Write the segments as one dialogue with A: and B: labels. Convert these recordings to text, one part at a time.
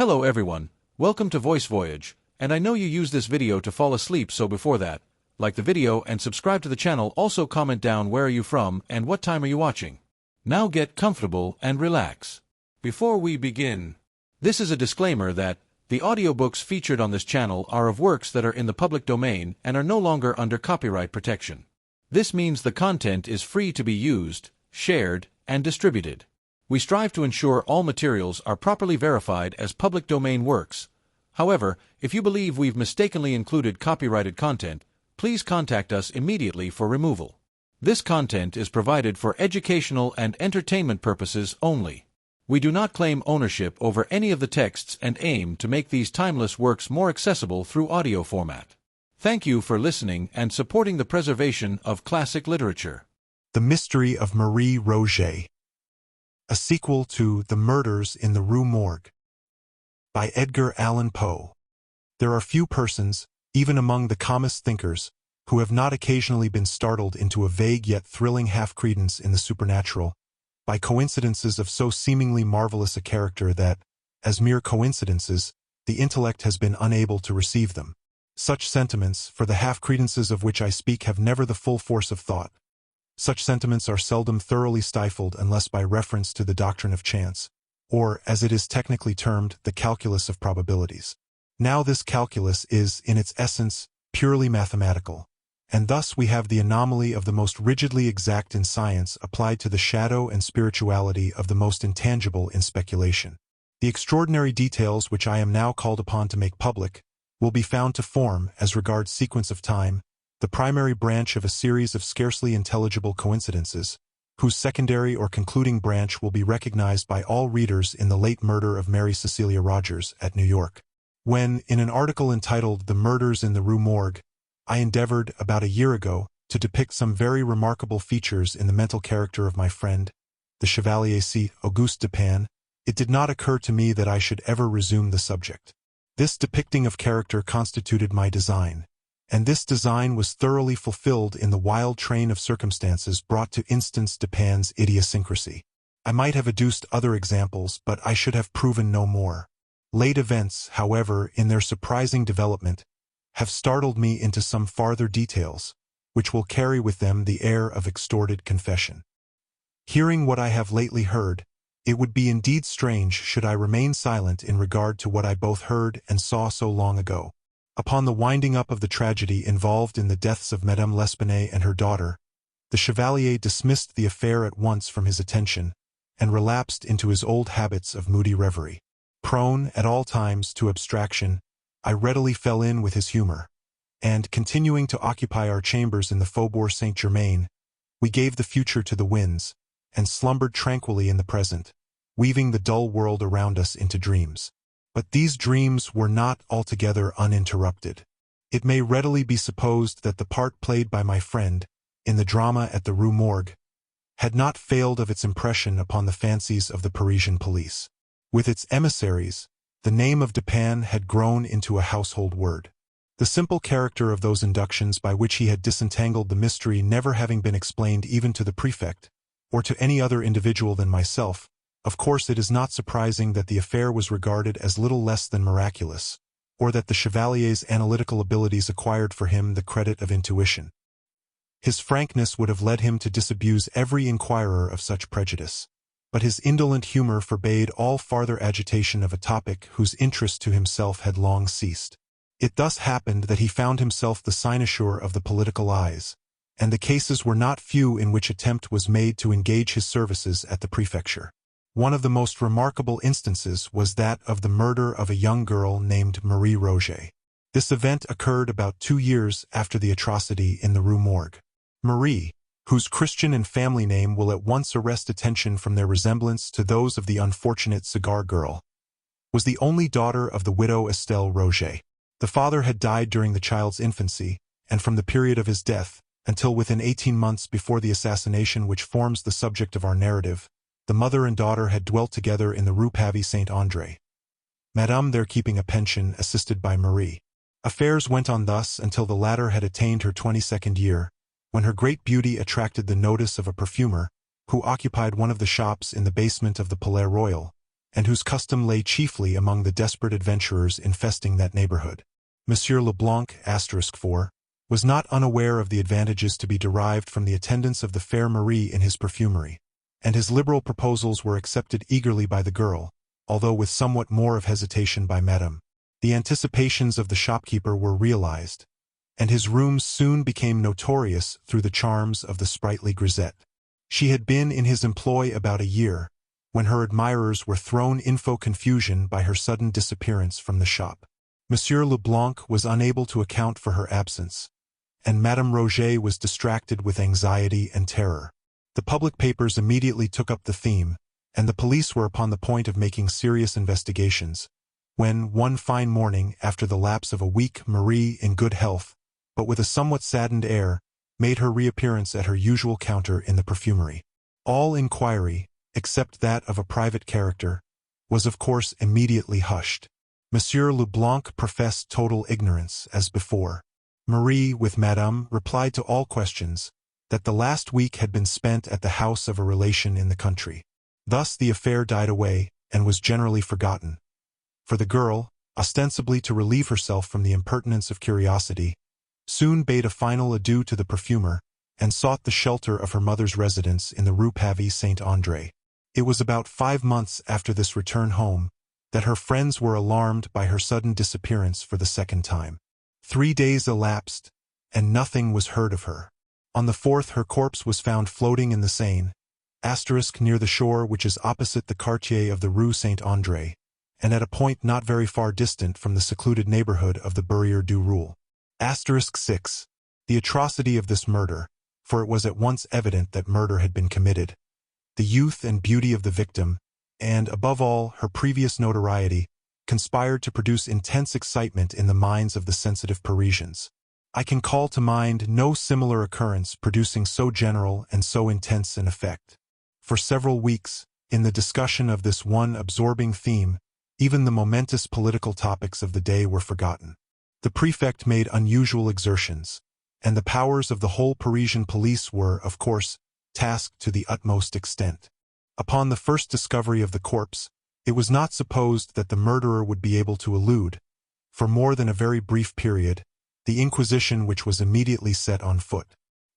A: Hello everyone, welcome to Voice Voyage, and I know you use this video to fall asleep, so before that, like the video and subscribe to the channel. Also comment down where are you from and what time are you watching. Now get comfortable and relax. Before we begin, this is a disclaimer that the audiobooks featured on this channel are of works that are in the public domain and are no longer under copyright protection. This means the content is free to be used, shared, and distributed. We strive to ensure all materials are properly verified as public domain works. However, if you believe we've mistakenly included copyrighted content, please contact us immediately for removal. This content is provided for educational and entertainment purposes only. We do not claim ownership over any of the texts and aim to make these timeless works more accessible through audio format. Thank you for listening and supporting the preservation of classic literature.
B: The Mystery of Marie Rogêt, a sequel to The Murders in the Rue Morgue, by Edgar Allan Poe. There are few persons, even among the calmest thinkers, who have not occasionally been startled into a vague yet thrilling half-credence in the supernatural, by coincidences of so seemingly marvelous a character that, as mere coincidences, the intellect has been unable to receive them. Such sentiments, for the half-credences of which I speak, have never the full force of thought. Such sentiments are seldom thoroughly stifled unless by reference to the doctrine of chance, or, as it is technically termed, the calculus of probabilities. Now this calculus is, in its essence, purely mathematical, and thus we have the anomaly of the most rigidly exact in science applied to the shadow and spirituality of the most intangible in speculation. The extraordinary details which I am now called upon to make public will be found to form, as regards sequence of time, the primary branch of a series of scarcely intelligible coincidences, whose secondary or concluding branch will be recognized by all readers in the late murder of Mary Cecilia Rogers at New York. When, in an article entitled The Murders in the Rue Morgue, I endeavored, about a year ago, to depict some very remarkable features in the mental character of my friend, the Chevalier Auguste Dupin, it did not occur to me that I should ever resume the subject. This depicting of character constituted my design, and this design was thoroughly fulfilled in the wild train of circumstances brought to instance Dupin's idiosyncrasy. I might have adduced other examples, but I should have proven no more. Late events, however, in their surprising development, have startled me into some farther details, which will carry with them the air of extorted confession. Hearing what I have lately heard, it would be indeed strange should I remain silent in regard to what I both heard and saw so long ago. Upon the winding up of the tragedy involved in the deaths of Madame L'Espanaye and her daughter, the Chevalier dismissed the affair at once from his attention, and relapsed into his old habits of moody reverie. Prone, at all times, to abstraction, I readily fell in with his humor, and, continuing to occupy our chambers in the Faubourg Saint-Germain, we gave the future to the winds, and slumbered tranquilly in the present, weaving the dull world around us into dreams. But these dreams were not altogether uninterrupted. It may readily be supposed that the part played by my friend, in the drama at the Rue Morgue, had not failed of its impression upon the fancies of the Parisian police. With its emissaries, the name of Dupin had grown into a household word. The simple character of those inductions by which he had disentangled the mystery never having been explained even to the prefect, or to any other individual than myself, of course it is not surprising that the affair was regarded as little less than miraculous, or that the Chevalier's analytical abilities acquired for him the credit of intuition. His frankness would have led him to disabuse every inquirer of such prejudice, but his indolent humor forbade all farther agitation of a topic whose interest to himself had long ceased. It thus happened that he found himself the cynosure of the political eyes, and the cases were not few in which attempt was made to engage his services at the prefecture. One of the most remarkable instances was that of the murder of a young girl named Marie Rogêt. This event occurred about 2 years after the atrocity in the Rue Morgue. Marie, whose Christian and family name will at once arrest attention from their resemblance to those of the unfortunate cigar girl, was the only daughter of the widow Estelle Rogêt. The father had died during the child's infancy, and from the period of his death, until within 18 months before the assassination which forms the subject of our narrative, the mother and daughter had dwelt together in the Rue Pavie Saint-André, Madame there keeping a pension assisted by Marie. Affairs went on thus until the latter had attained her 22nd year, when her great beauty attracted the notice of a perfumer, who occupied one of the shops in the basement of the Palais Royal, and whose custom lay chiefly among the desperate adventurers infesting that neighborhood. Monsieur Leblanc *4 was not unaware of the advantages to be derived from the attendance of the fair Marie in his perfumery, and his liberal proposals were accepted eagerly by the girl, although with somewhat more of hesitation by Madame. The anticipations of the shopkeeper were realized, and his rooms soon became notorious through the charms of the sprightly grisette. She had been in his employ about a year, when her admirers were thrown into confusion by her sudden disappearance from the shop. Monsieur Leblanc was unable to account for her absence, and Madame Rogêt was distracted with anxiety and terror. The public papers immediately took up the theme, and the police were upon the point of making serious investigations, when, one fine morning after the lapse of a week, Marie, in good health, but with a somewhat saddened air, made her reappearance at her usual counter in the perfumery. All inquiry, except that of a private character, was of course immediately hushed. Monsieur Leblanc professed total ignorance, as before. Marie, with Madame, replied to all questions, that the last week had been spent at the house of a relation in the country. Thus the affair died away, and was generally forgotten. For the girl, ostensibly to relieve herself from the impertinence of curiosity, soon bade a final adieu to the perfumer, and sought the shelter of her mother's residence in the Rue Pavie Saint-André. It was about 5 months after this return home that her friends were alarmed by her sudden disappearance for the second time. 3 days elapsed, and nothing was heard of her. On the 4th her corpse was found floating in the Seine, near the shore which is opposite the quartier of the Rue Saint-André, and at a point not very far distant from the secluded neighborhood of the Barrière du Roule. 6. The atrocity of this murder, for it was at once evident that murder had been committed, the youth and beauty of the victim, and, above all, her previous notoriety, conspired to produce intense excitement in the minds of the sensitive Parisians. I can call to mind no similar occurrence producing so general and so intense an effect. For several weeks, in the discussion of this one absorbing theme, even the momentous political topics of the day were forgotten. The prefect made unusual exertions, and the powers of the whole Parisian police were, of course, tasked to the utmost extent. Upon the first discovery of the corpse, it was not supposed that the murderer would be able to elude, for more than a very brief period, the inquisition which was immediately set on foot.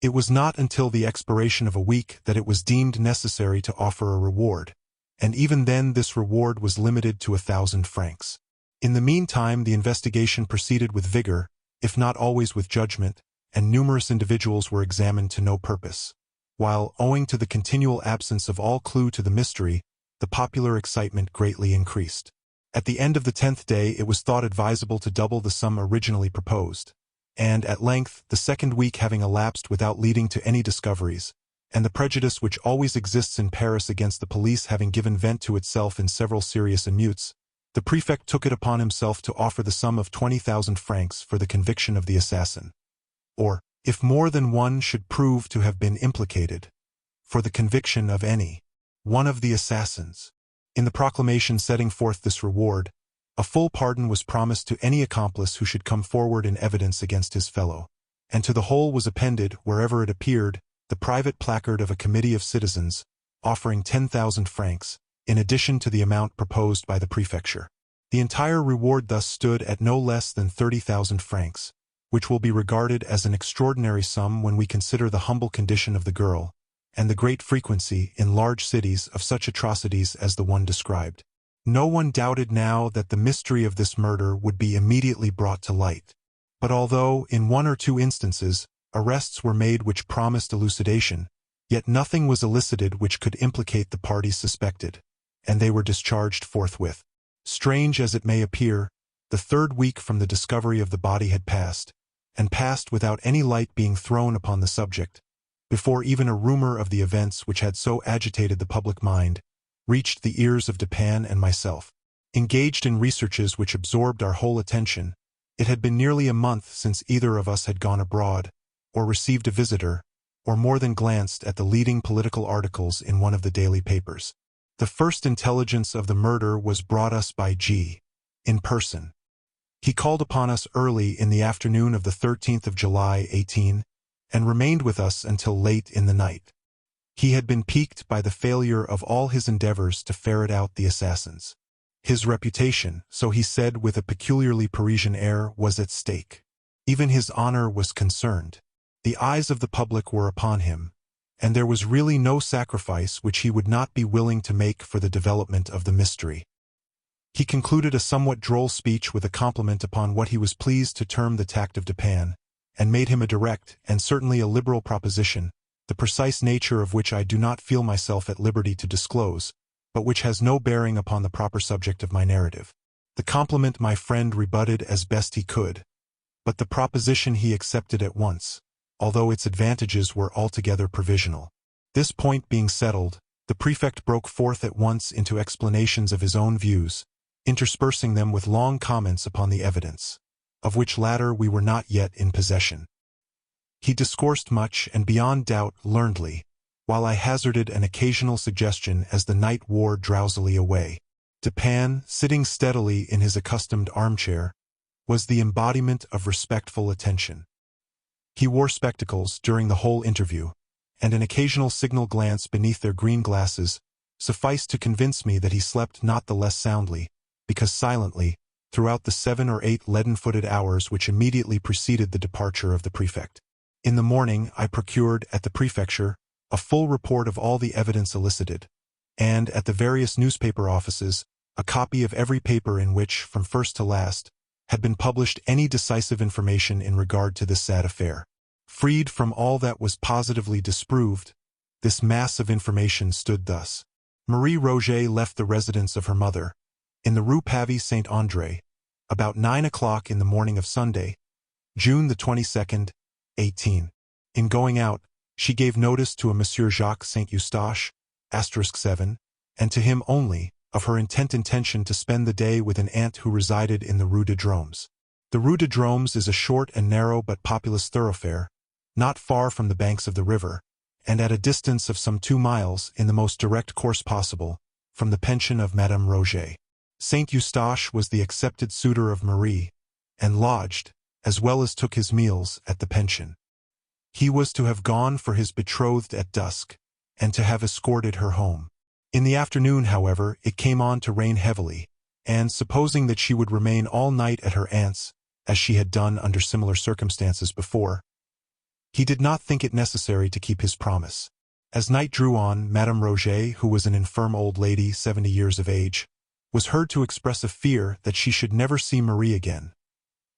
B: It was not until the expiration of a week that it was deemed necessary to offer a reward, and even then this reward was limited to 1,000 francs. In the meantime the investigation proceeded with vigor, if not always with judgment, and numerous individuals were examined to no purpose, while, owing to the continual absence of all clue to the mystery, the popular excitement greatly increased. At the end of the 10th day it was thought advisable to double the sum originally proposed, and, at length, the second week having elapsed without leading to any discoveries, and the prejudice which always exists in Paris against the police having given vent to itself in several serious émeutes, the prefect took it upon himself to offer the sum of 20,000 francs for the conviction of the assassin, or, if more than one should prove to have been implicated, for the conviction of any one of the assassins. In the proclamation setting forth this reward, a full pardon was promised to any accomplice who should come forward in evidence against his fellow, and to the whole was appended, wherever it appeared, the private placard of a committee of citizens, offering 10,000 francs, in addition to the amount proposed by the prefecture. The entire reward thus stood at no less than 30,000 francs, which will be regarded as an extraordinary sum when we consider the humble condition of the girl, and the great frequency, in large cities, of such atrocities as the one described. No one doubted now that the mystery of this murder would be immediately brought to light. But although, in 1 or 2 instances, arrests were made which promised elucidation, yet nothing was elicited which could implicate the parties suspected, and they were discharged forthwith. Strange as it may appear, the 3rd week from the discovery of the body had passed, and passed without any light being thrown upon the subject, before even a rumor of the events which had so agitated the public mind reached the ears of Dupin and myself. Engaged in researches which absorbed our whole attention, it had been nearly a month since either of us had gone abroad, or received a visitor, or more than glanced at the leading political articles in one of the daily papers. The first intelligence of the murder was brought us by G. in person. He called upon us early in the afternoon of the 13th of July, 18, and remained with us until late in the night. He had been piqued by the failure of all his endeavors to ferret out the assassins. His reputation, so he said with a peculiarly Parisian air, was at stake. Even his honor was concerned. The eyes of the public were upon him, and there was really no sacrifice which he would not be willing to make for the development of the mystery. He concluded a somewhat droll speech with a compliment upon what he was pleased to term the tact of Dupin, and made him a direct, and certainly a liberal proposition, the precise nature of which I do not feel myself at liberty to disclose, but which has no bearing upon the proper subject of my narrative. The compliment my friend rebutted as best he could, but the proposition he accepted at once, although its advantages were altogether provisional. This point being settled, the prefect broke forth at once into explanations of his own views, interspersing them with long comments upon the evidence, of which latter we were not yet in possession. He discoursed much and beyond doubt learnedly, while I hazarded an occasional suggestion as the night wore drowsily away. Dupin, sitting steadily in his accustomed armchair, was the embodiment of respectful attention. He wore spectacles during the whole interview, and an occasional signal glance beneath their green glasses sufficed to convince me that he slept not the less soundly, because silently, throughout the 7 or 8 leaden-footed hours which immediately preceded the departure of the prefect. In the morning I procured at the prefecture a full report of all the evidence elicited, and at the various newspaper offices a copy of every paper in which, from first to last, had been published any decisive information in regard to this sad affair. Freed from all that was positively disproved, this mass of information stood thus. Marie Rogêt left the residence of her mother, in the Rue Saint-André, about 9 o'clock in the morning of Sunday, June the 22nd, 18. In going out, she gave notice to a Monsieur Jacques Saint-Eustache, *7, and to him only, of her intention to spend the day with an aunt who resided in the Rue de Dromes. The Rue de Dromes is a short and narrow but populous thoroughfare, not far from the banks of the river, and at a distance of some 2 miles, in the most direct course possible, from the pension of Madame Rogêt. Saint-Eustache was the accepted suitor of Marie, and lodged, as well as took his meals, at the pension. He was to have gone for his betrothed at dusk, and to have escorted her home. In the afternoon, however, it came on to rain heavily, and, supposing that she would remain all night at her aunt's, as she had done under similar circumstances before, he did not think it necessary to keep his promise. As night drew on, Madame Rogêt, who was an infirm old lady, 70 years of age, was heard to express a fear that she should never see Marie again.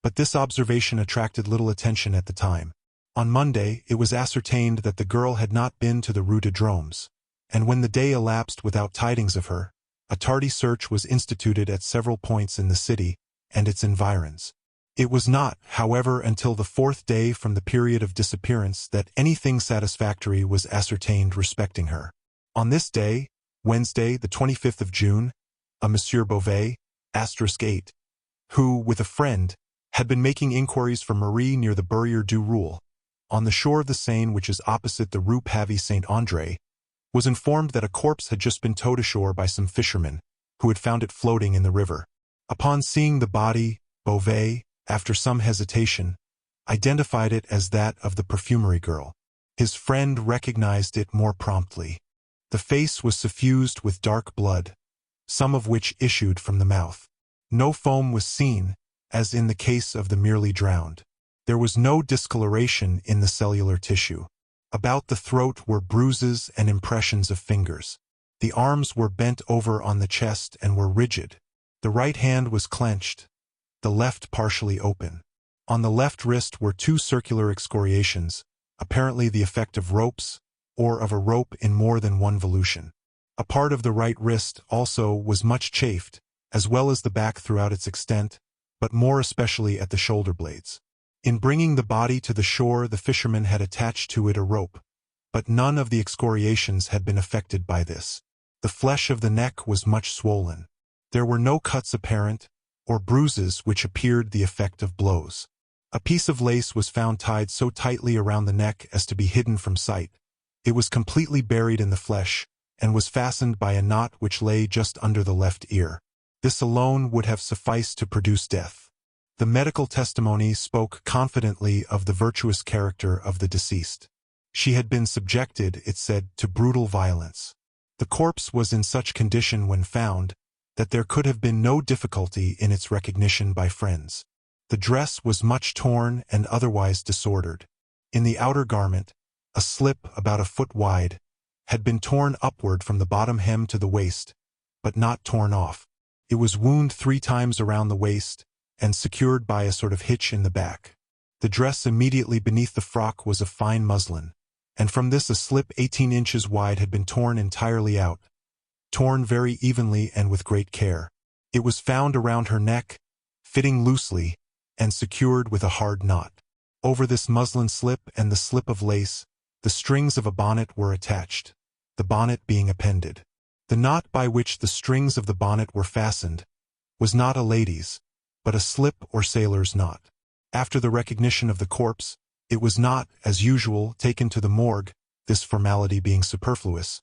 B: But this observation attracted little attention at the time. On Monday, it was ascertained that the girl had not been to the Rue de Dromes, and when the day elapsed without tidings of her, a tardy search was instituted at several points in the city and its environs. It was not, however, until the 4th day from the period of disappearance that anything satisfactory was ascertained respecting her. On this day, Wednesday, the 25th of June, a Monsieur Beauvais, *8, who, with a friend, had been making inquiries for Marie near the Barrière du Roule, on the shore of the Seine which is opposite the Rue Saint-André, was informed that a corpse had just been towed ashore by some fishermen, who had found it floating in the river. Upon seeing the body, Beauvais, after some hesitation, identified it as that of the perfumery girl. His friend recognized it more promptly. The face was suffused with dark blood, some of which issued from the mouth. No foam was seen, as in the case of the merely drowned. There was no discoloration in the cellular tissue. About the throat were bruises and impressions of fingers. The arms were bent over on the chest and were rigid. The right hand was clenched, the left partially open. On the left wrist were 2 circular excoriations, apparently the effect of ropes, or of a rope in more than one volution. A part of the right wrist also was much chafed, as well as the back throughout its extent, but more especially at the shoulder blades. In bringing the body to the shore, the fishermen had attached to it a rope, but none of the excoriations had been affected by this. The flesh of the neck was much swollen. There were no cuts apparent, or bruises which appeared the effect of blows. A piece of lace was found tied so tightly around the neck as to be hidden from sight. It was completely buried in the flesh, and was fastened by a knot which lay just under the left ear. This alone would have sufficed to produce death. The medical testimony spoke confidently of the virtuous character of the deceased. She had been subjected, it said, to brutal violence. The corpse was in such condition when found that there could have been no difficulty in its recognition by friends. The dress was much torn and otherwise disordered. In the outer garment, a slip about a foot wide had been torn upward from the bottom hem to the waist, but not torn off. It was wound 3 times around the waist and secured by a sort of hitch in the back. The dress immediately beneath the frock was of fine muslin, and from this a slip 18 inches wide had been torn entirely out, torn very evenly and with great care. It was found around her neck, fitting loosely, and secured with a hard knot. Over this muslin slip and the slip of lace, the strings of a bonnet were attached, the bonnet being appended. The knot by which the strings of the bonnet were fastened was not a lady's, but a slip or sailor's knot. After the recognition of the corpse, it was not, as usual, taken to the morgue, this formality being superfluous,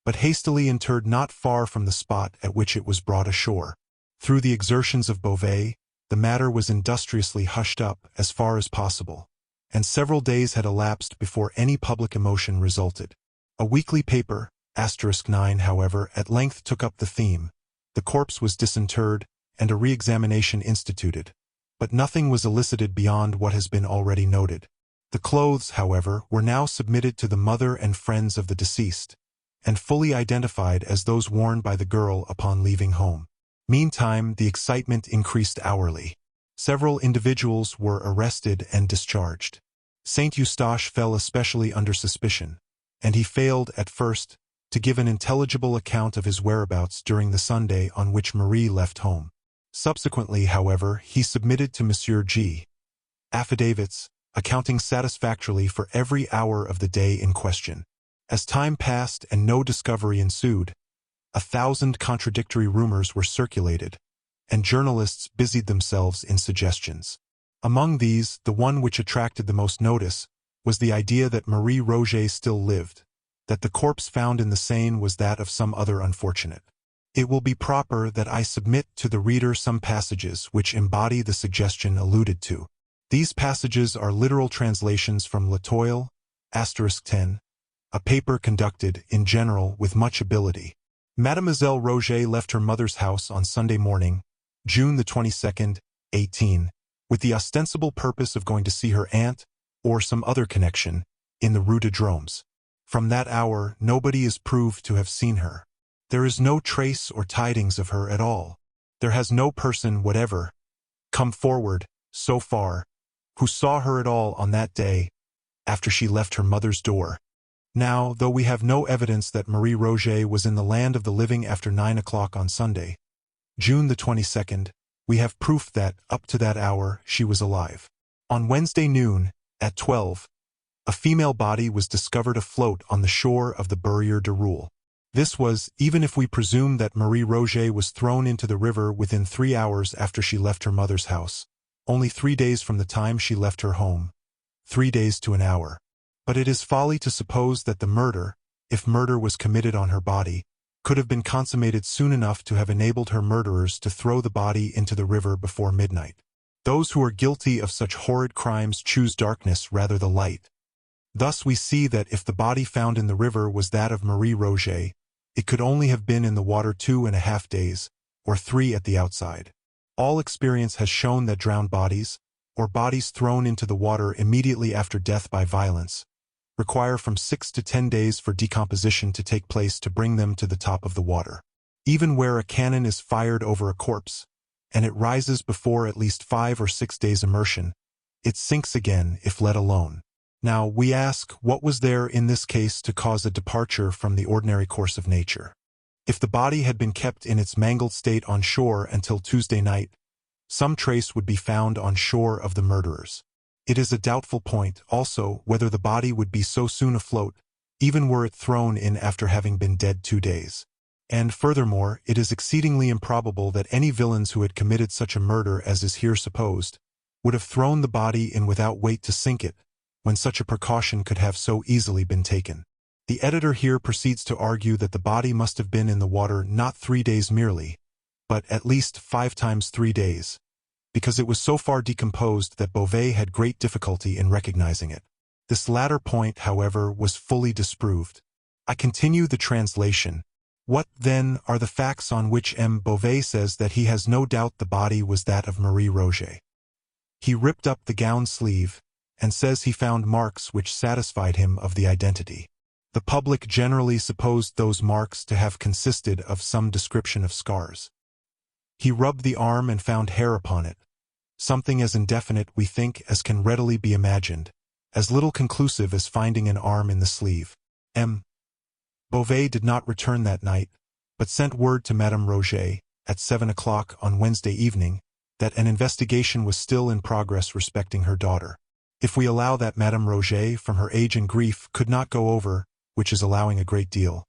B: but hastily interred not far from the spot at which it was brought ashore. Through the exertions of Beauvais, the matter was industriously hushed up as far as possible, and several days had elapsed before any public emotion resulted. A weekly paper, *9, however, at length took up the theme. The corpse was disinterred, and a re-examination instituted, but nothing was elicited beyond what has been already noted. The clothes, however, were now submitted to the mother and friends of the deceased, and fully identified as those worn by the girl upon leaving home. Meantime, the excitement increased hourly. Several individuals were arrested and discharged. Saint Eustache fell especially under suspicion, and he failed, at first, to give an intelligible account of his whereabouts during the Sunday on which Marie left home. Subsequently, however, he submitted to Monsieur G. affidavits, accounting satisfactorily for every hour of the day in question. As time passed and no discovery ensued, 1,000 contradictory rumors were circulated, and journalists busied themselves in suggestions. Among these, the one which attracted the most notice was the idea that Marie Rogêt still lived, that the corpse found in the Seine was that of some other unfortunate. It will be proper that I submit to the reader some passages which embody the suggestion alluded to. These passages are literal translations from L'Etoile, *10, a paper conducted, in general, with much ability. Mademoiselle Rogêt left her mother's house on Sunday morning, June the 22nd, 18, with the ostensible purpose of going to see her aunt, or some other connection, in the Rue de Dromes. From that hour, nobody is proved to have seen her. There is no trace or tidings of her at all. There has no person whatever come forward, so far, who saw her at all on that day, after she left her mother's door. Now, though we have no evidence that Marie Rogêt was in the land of the living after 9 o'clock on Sunday, June the 22nd, we have proof that, up to that hour, she was alive. On Wednesday noon, at 12, a female body was discovered afloat on the shore of the Barrière de Roule. This was, even if we presume that Marie Rogêt was thrown into the river within 3 hours after she left her mother's house, only 3 days from the time she left her home, 3 days to an hour. But it is folly to suppose that the murder, if murder was committed on her body, could have been consummated soon enough to have enabled her murderers to throw the body into the river before midnight. Those who are guilty of such horrid crimes choose darkness rather than light. Thus we see that if the body found in the river was that of Marie Rogêt, it could only have been in the water 2.5 days, or 3 at the outside. All experience has shown that drowned bodies, or bodies thrown into the water immediately after death by violence, require from 6 to 10 days for decomposition to take place to bring them to the top of the water. Even where a cannon is fired over a corpse, and it rises before at least 5 or 6 days immersion, it sinks again if let alone. Now, we ask, what was there in this case to cause a departure from the ordinary course of nature? If the body had been kept in its mangled state on shore until Tuesday night, some trace would be found on shore of the murderers. It is a doubtful point, also, whether the body would be so soon afloat, even were it thrown in after having been dead 2 days. And, furthermore, it is exceedingly improbable that any villains who had committed such a murder as is here supposed would have thrown the body in without weight to sink it, when such a precaution could have so easily been taken. The editor here proceeds to argue that the body must have been in the water not 3 days merely, but at least 5 times 3 days, because it was so far decomposed that Beauvais had great difficulty in recognizing it. This latter point, however, was fully disproved. I continue the translation. What, then, are the facts on which M. Beauvais says that he has no doubt the body was that of Marie Rogêt? He ripped up the gown sleeve, and says he found marks which satisfied him of the identity. The public generally supposed those marks to have consisted of some description of scars. He rubbed the arm and found hair upon it, something as indefinite, we think, as can readily be imagined, as little conclusive as finding an arm in the sleeve. M. Beauvais did not return that night, but sent word to Madame Rogêt, at 7 o'clock on Wednesday evening, that an investigation was still in progress respecting her daughter. If we allow that Madame Rogêt, from her age and grief, could not go over, which is allowing a great deal,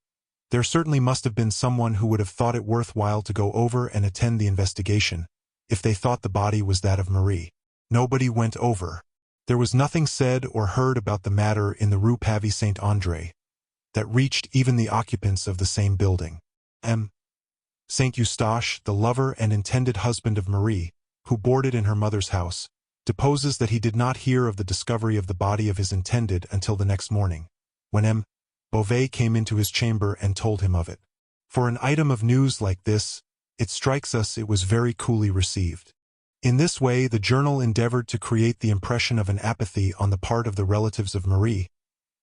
B: there certainly must have been someone who would have thought it worthwhile to go over and attend the investigation, if they thought the body was that of Marie. Nobody went over. There was nothing said or heard about the matter in the Rue Pavie Saint-André that reached even the occupants of the same building. M. Saint Eustache, the lover and intended husband of Marie, who boarded in her mother's house, deposes that he did not hear of the discovery of the body of his intended until the next morning, when M. Beauvais came into his chamber and told him of it. For an item of news like this, it strikes us it was very coolly received. In this way the journal endeavored to create the impression of an apathy on the part of the relatives of Marie,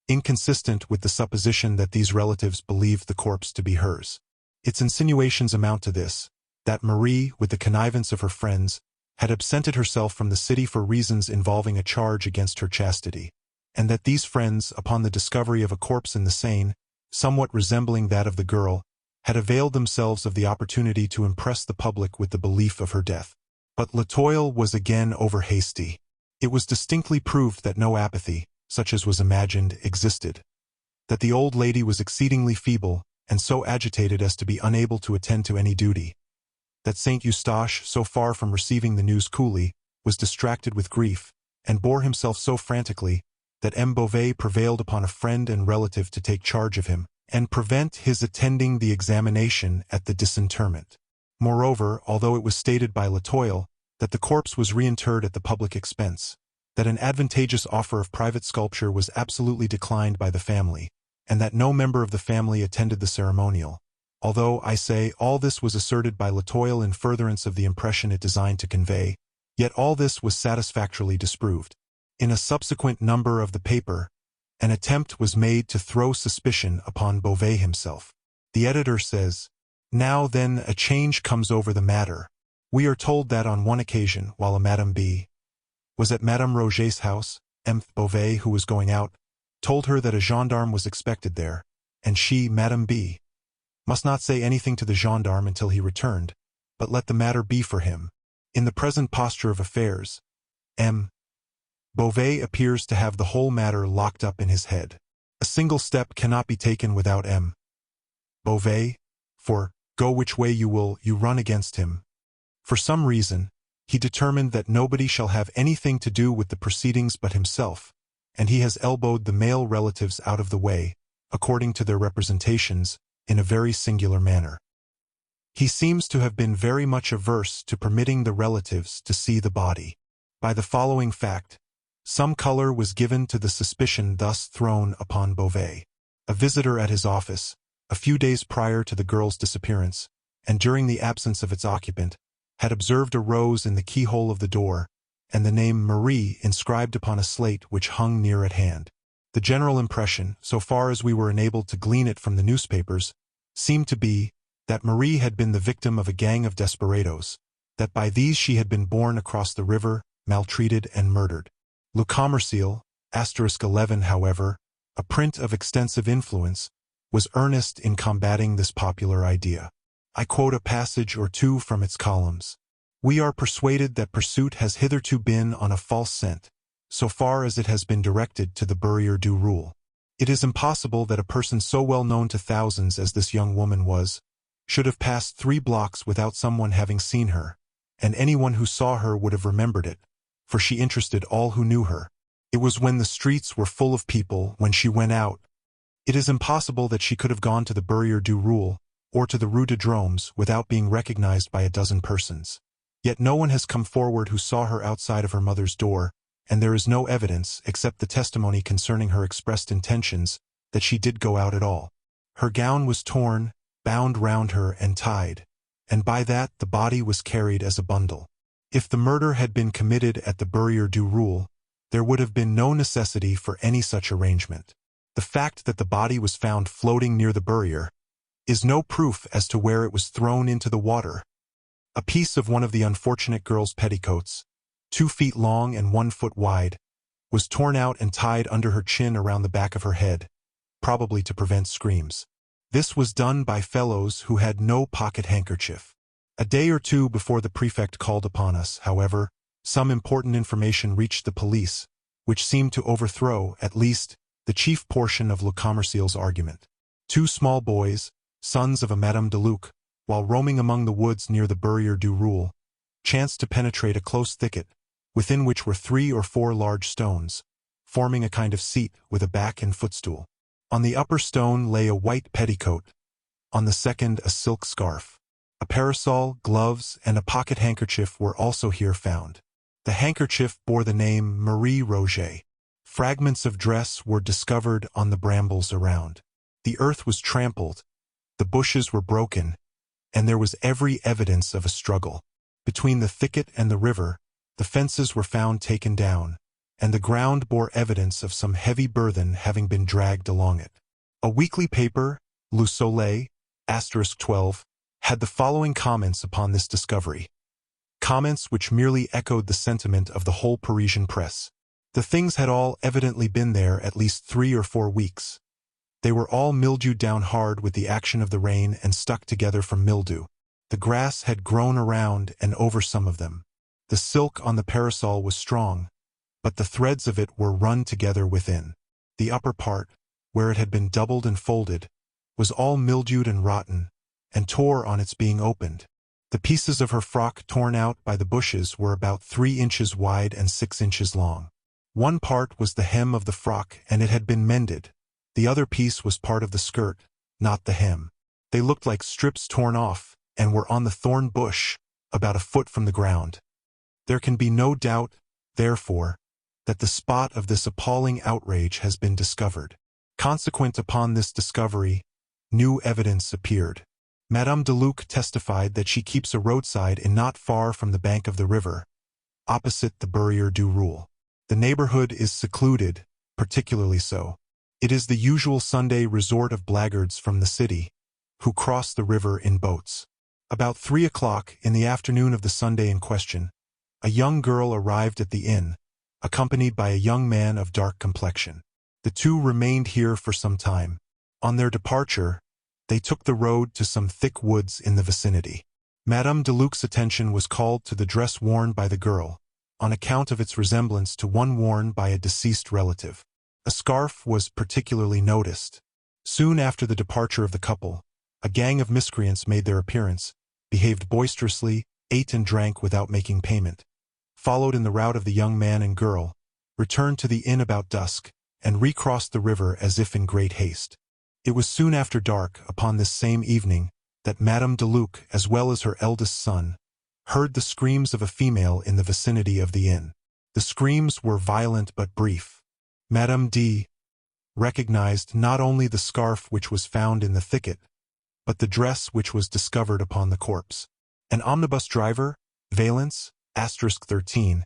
B: inconsistent with the supposition that these relatives believed the corpse to be hers. Its insinuations amount to this, that Marie, with the connivance of her friends, had absented herself from the city for reasons involving a charge against her chastity, and that these friends, upon the discovery of a corpse in the Seine, somewhat resembling that of the girl, had availed themselves of the opportunity to impress the public with the belief of her death. But Latoile was again over-hasty. It was distinctly proved that no apathy, such as was imagined, existed, that the old lady was exceedingly feeble, and so agitated as to be unable to attend to any duty, that Saint Eustache, so far from receiving the news coolly, was distracted with grief, and bore himself so frantically, that M. Beauvais prevailed upon a friend and relative to take charge of him, and prevent his attending the examination at the disinterment. Moreover, although it was stated by Latoile that the corpse was reinterred at the public expense, that an advantageous offer of private sculpture was absolutely declined by the family, and that no member of the family attended the ceremonial, although, I say, all this was asserted by Latoile in furtherance of the impression it designed to convey, yet all this was satisfactorily disproved. In a subsequent number of the paper, an attempt was made to throw suspicion upon Beauvais himself. The editor says, "Now then a change comes over the matter. We are told that on one occasion, while a Madame B. was at Madame Rogêt's house, M. Beauvais, who was going out, told her that a gendarme was expected there, and she, Madame B., must not say anything to the gendarme until he returned, but let the matter be for him. In the present posture of affairs, M. Beauvais appears to have the whole matter locked up in his head. A single step cannot be taken without M. Beauvais, for, go which way you will, you run against him. For some reason, he determined that nobody shall have anything to do with the proceedings but himself, and he has elbowed the male relatives out of the way, according to their representations, in a very singular manner. He seems to have been very much averse to permitting the relatives to see the body. By the following fact, some color was given to the suspicion thus thrown upon Beauvais. A visitor at his office, a few days prior to the girl's disappearance, and during the absence of its occupant, had observed a rose in the keyhole of the door, and the name Marie inscribed upon a slate which hung near at hand. The general impression, so far as we were enabled to glean it from the newspapers, seemed to be that Marie had been the victim of a gang of desperadoes, that by these she had been borne across the river, maltreated and murdered. Le Commercial, *11, however, a print of extensive influence, was earnest in combating this popular idea. I quote a passage or two from its columns. "We are persuaded that pursuit has hitherto been on a false scent, so far as it has been directed to the Burier du Roule. It is impossible that a person so well known to thousands as this young woman was, should have passed 3 blocks without someone having seen her, and anyone who saw her would have remembered it, for she interested all who knew her. It was when the streets were full of people when she went out. It is impossible that she could have gone to the Burier du Roule, or to the Rue de Dromes, without being recognized by a dozen persons. Yet no one has come forward who saw her outside of her mother's door, and there is no evidence except the testimony concerning her expressed intentions that she did go out at all. Her gown was torn, bound round her and tied, and by that the body was carried as a bundle. If the murder had been committed at the Burier du Roule, there would have been no necessity for any such arrangement. The fact that the body was found floating near the Burier is no proof as to where it was thrown into the water. A piece of one of the unfortunate girl's petticoats, 2 feet long and 1 foot wide, was torn out and tied under her chin around the back of her head, probably to prevent screams. This was done by fellows who had no pocket handkerchief. A day or two before the prefect called upon us, however, some important information reached the police, which seemed to overthrow, at least, the chief portion of Le Commercial's argument. 2 small boys, sons of a Madame de Luc, while roaming among the woods near the Burier du Roule, chanced to penetrate a close thicket, within which were 3 or 4 large stones, forming a kind of seat with a back and footstool. On the upper stone lay a white petticoat, on the second a silk scarf. A parasol, gloves, and a pocket handkerchief were also here found. The handkerchief bore the name Marie Rogêt. Fragments of dress were discovered on the brambles around. The earth was trampled, the bushes were broken, and there was every evidence of a struggle. Between the thicket and the river, the fences were found taken down, and the ground bore evidence of some heavy burthen having been dragged along it. A weekly paper, Le Soleil, *12, had the following comments upon this discovery. Comments which merely echoed the sentiment of the whole Parisian press. The things had all evidently been there at least 3 or 4 weeks. They were all mildewed down hard with the action of the rain and stuck together from mildew. The grass had grown around and over some of them. The silk on the parasol was strong, but the threads of it were run together within. The upper part, where it had been doubled and folded, was all mildewed and rotten, and tore on its being opened. The pieces of her frock torn out by the bushes were about 3 inches wide and 6 inches long. One part was the hem of the frock, and it had been mended. The other piece was part of the skirt, not the hem. They looked like strips torn off, and were on the thorn bush, about a foot from the ground. There can be no doubt, therefore, that the spot of this appalling outrage has been discovered. Consequent upon this discovery, new evidence appeared. Madame de Luc testified that she keeps a roadside inn not far from the bank of the river, opposite the Burier du Roule. The neighborhood is secluded, particularly so. It is the usual Sunday resort of blackguards from the city, who cross the river in boats. About 3 o'clock in the afternoon of the Sunday in question, a young girl arrived at the inn, accompanied by a young man of dark complexion. The two remained here for some time. On their departure, they took the road to some thick woods in the vicinity. Madame de Luc's attention was called to the dress worn by the girl, on account of its resemblance to one worn by a deceased relative. A scarf was particularly noticed. Soon after the departure of the couple, a gang of miscreants made their appearance, behaved boisterously, ate and drank without making payment, followed in the route of the young man and girl, returned to the inn about dusk, and recrossed the river as if in great haste. It was soon after dark, upon this same evening, that Madame de Luc, as well as her eldest son, heard the screams of a female in the vicinity of the inn. The screams were violent but brief. Madame D. recognized not only the scarf which was found in the thicket, but the dress which was discovered upon the corpse. An omnibus driver, Valence, *13,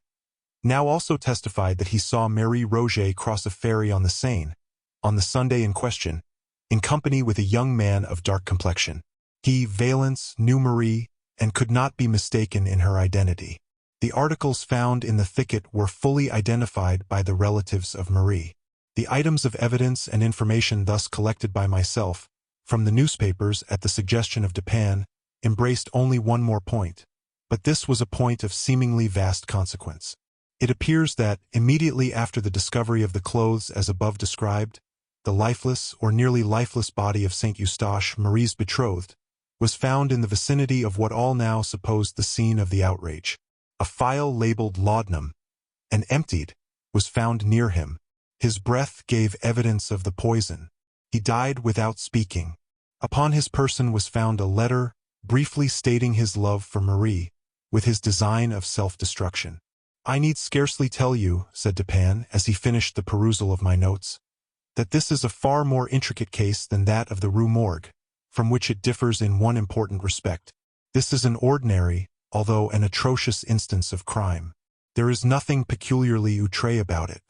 B: now also testified that he saw Marie Rogêt cross a ferry on the Seine, on the Sunday in question, in company with a young man of dark complexion. He, Valence, knew Marie, and could not be mistaken in her identity. The articles found in the thicket were fully identified by the relatives of Marie. The items of evidence and information thus collected by myself, from the newspapers at the suggestion of Dupin, embraced only one more point, but this was a point of seemingly vast consequence. It appears that, immediately after the discovery of the clothes as above described, the lifeless or nearly lifeless body of Saint Eustache, Marie's betrothed, was found in the vicinity of what all now supposed the scene of the outrage. A phial labeled laudanum, and emptied, was found near him. His breath gave evidence of the poison. He died without speaking. Upon his person was found a letter, briefly stating his love for Marie, with his design of self-destruction. I need scarcely tell you, said Dupin, as he finished the perusal of my notes, that this is a far more intricate case than that of the Rue Morgue, from which it differs in one important respect. This is an ordinary, although an atrocious instance of crime. There is nothing peculiarly outré about it.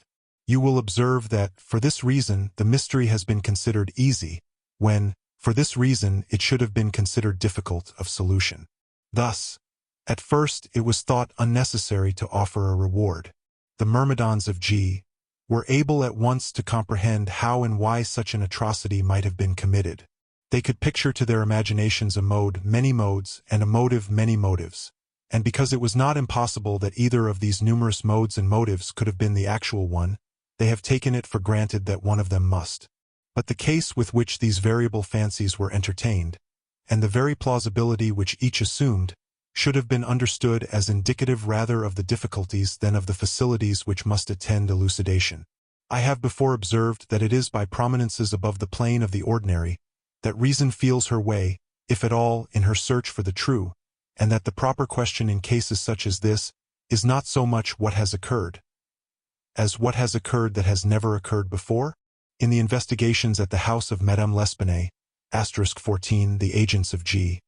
B: You will observe that, for this reason, the mystery has been considered easy, when, for this reason, it should have been considered difficult of solution. Thus, at first it was thought unnecessary to offer a reward. The myrmidons of G were able at once to comprehend how and why such an atrocity might have been committed. They could picture to their imaginations a mode, many modes, and a motive, many motives. And because it was not impossible that either of these numerous modes and motives could have been the actual one, they have taken it for granted that one of them must. But the case with which these variable fancies were entertained, and the very plausibility which each assumed, should have been understood as indicative rather of the difficulties than of the facilities which must attend elucidation. I have before observed that it is by prominences above the plane of the ordinary that reason feels her way, if at all, in her search for the true, and that the proper question in cases such as this is not so much what has occurred, as what has occurred that has never occurred before. In the investigations at the house of Madame L'Espanaye, *14, the agents of G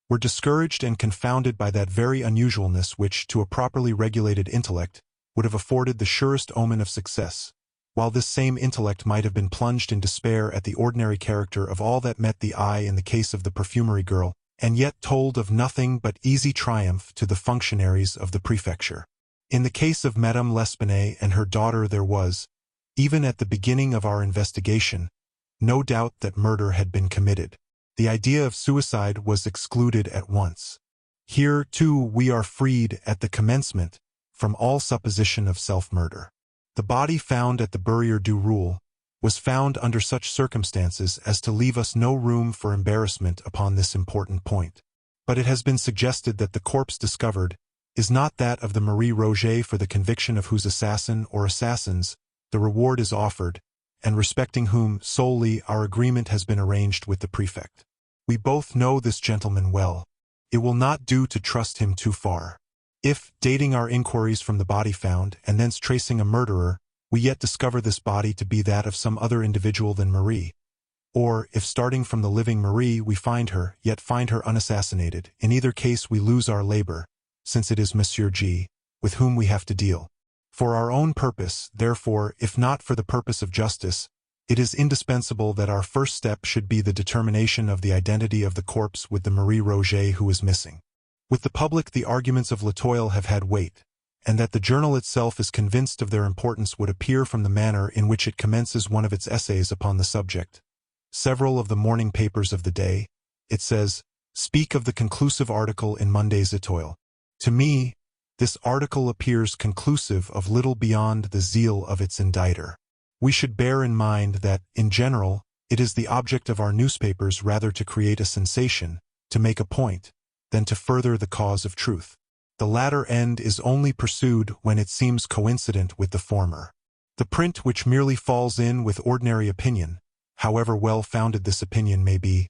B: were discouraged and confounded by that very unusualness which, to a properly regulated intellect, would have afforded the surest omen of success, while this same intellect might have been plunged in despair at the ordinary character of all that met the eye in the case of the perfumery girl, and yet told of nothing but easy triumph to the functionaries of the prefecture. In the case of Madame L'Espanaye and her daughter there was, even at the beginning of our investigation, no doubt that murder had been committed. The idea of suicide was excluded at once. Here, too, we are freed at the commencement from all supposition of self-murder. The body found at the Barrière du Roule was found under such circumstances as to leave us no room for embarrassment upon this important point. But it has been suggested that the corpse discovered is not that of the Marie Rogêt, for the conviction of whose assassin or assassins the reward is offered, and respecting whom solely our agreement has been arranged with the prefect. We both know this gentleman well. It will not do to trust him too far. If, dating our inquiries from the body found, and thence tracing a murderer, we yet discover this body to be that of some other individual than Marie, or, if starting from the living Marie we find her, yet find her unassassinated, in either case we lose our labor, since it is Monsieur G with whom we have to deal. For our own purpose, therefore, if not for the purpose of justice, it is indispensable that our first step should be the determination of the identity of the corpse with the Marie Rogêt who is missing. With the public the arguments of Latoile have had weight, and that the journal itself is convinced of their importance would appear from the manner in which it commences one of its essays upon the subject. Several of the morning papers of the day, it says, speak of the conclusive article in Monday's Étoile. To me, this article appears conclusive of little beyond the zeal of its inditer. We should bear in mind that, in general, it is the object of our newspapers rather to create a sensation, to make a point, than to further the cause of truth. The latter end is only pursued when it seems coincident with the former. The print which merely falls in with ordinary opinion, however well-founded this opinion may be,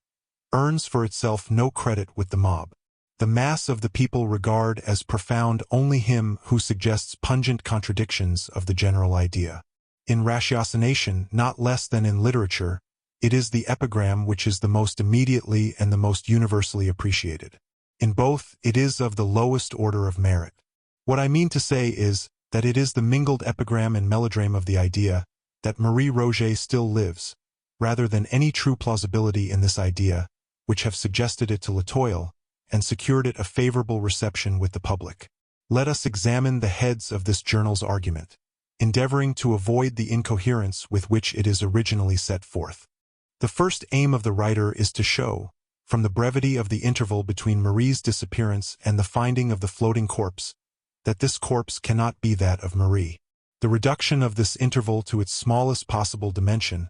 B: earns for itself no credit with the mob. The mass of the people regard as profound only him who suggests pungent contradictions of the general idea. In ratiocination, not less than in literature, it is the epigram which is the most immediately and the most universally appreciated. In both, it is of the lowest order of merit. What I mean to say is that it is the mingled epigram and melodrame of the idea that Marie Rogêt still lives, rather than any true plausibility in this idea, which have suggested it to Latoile, and secured it a favorable reception with the public. Let us examine the heads of this journal's argument, endeavoring to avoid the incoherence with which it is originally set forth. The first aim of the writer is to show, from the brevity of the interval between Marie's disappearance and the finding of the floating corpse, that this corpse cannot be that of Marie. The reduction of this interval to its smallest possible dimension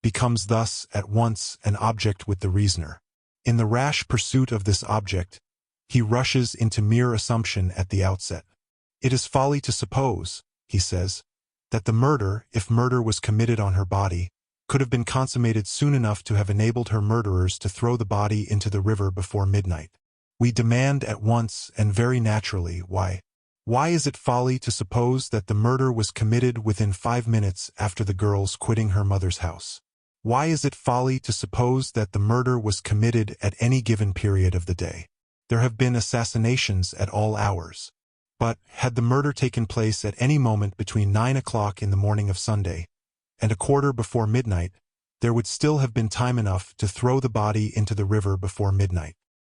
B: becomes thus at once an object with the reasoner. In the rash pursuit of this object, he rushes into mere assumption at the outset. It is folly to suppose, he says, that the murder, if murder was committed on her body, could have been consummated soon enough to have enabled her murderers to throw the body into the river before midnight. We demand at once, and very naturally, why. Why is it folly to suppose that the murder was committed within 5 minutes after the girl's quitting her mother's house? Why is it folly to suppose that the murder was committed at any given period of the day? There have been assassinations at all hours. But, had the murder taken place at any moment between 9 o'clock in the morning of Sunday and a quarter before midnight, there would still have been time enough to throw the body into the river before midnight.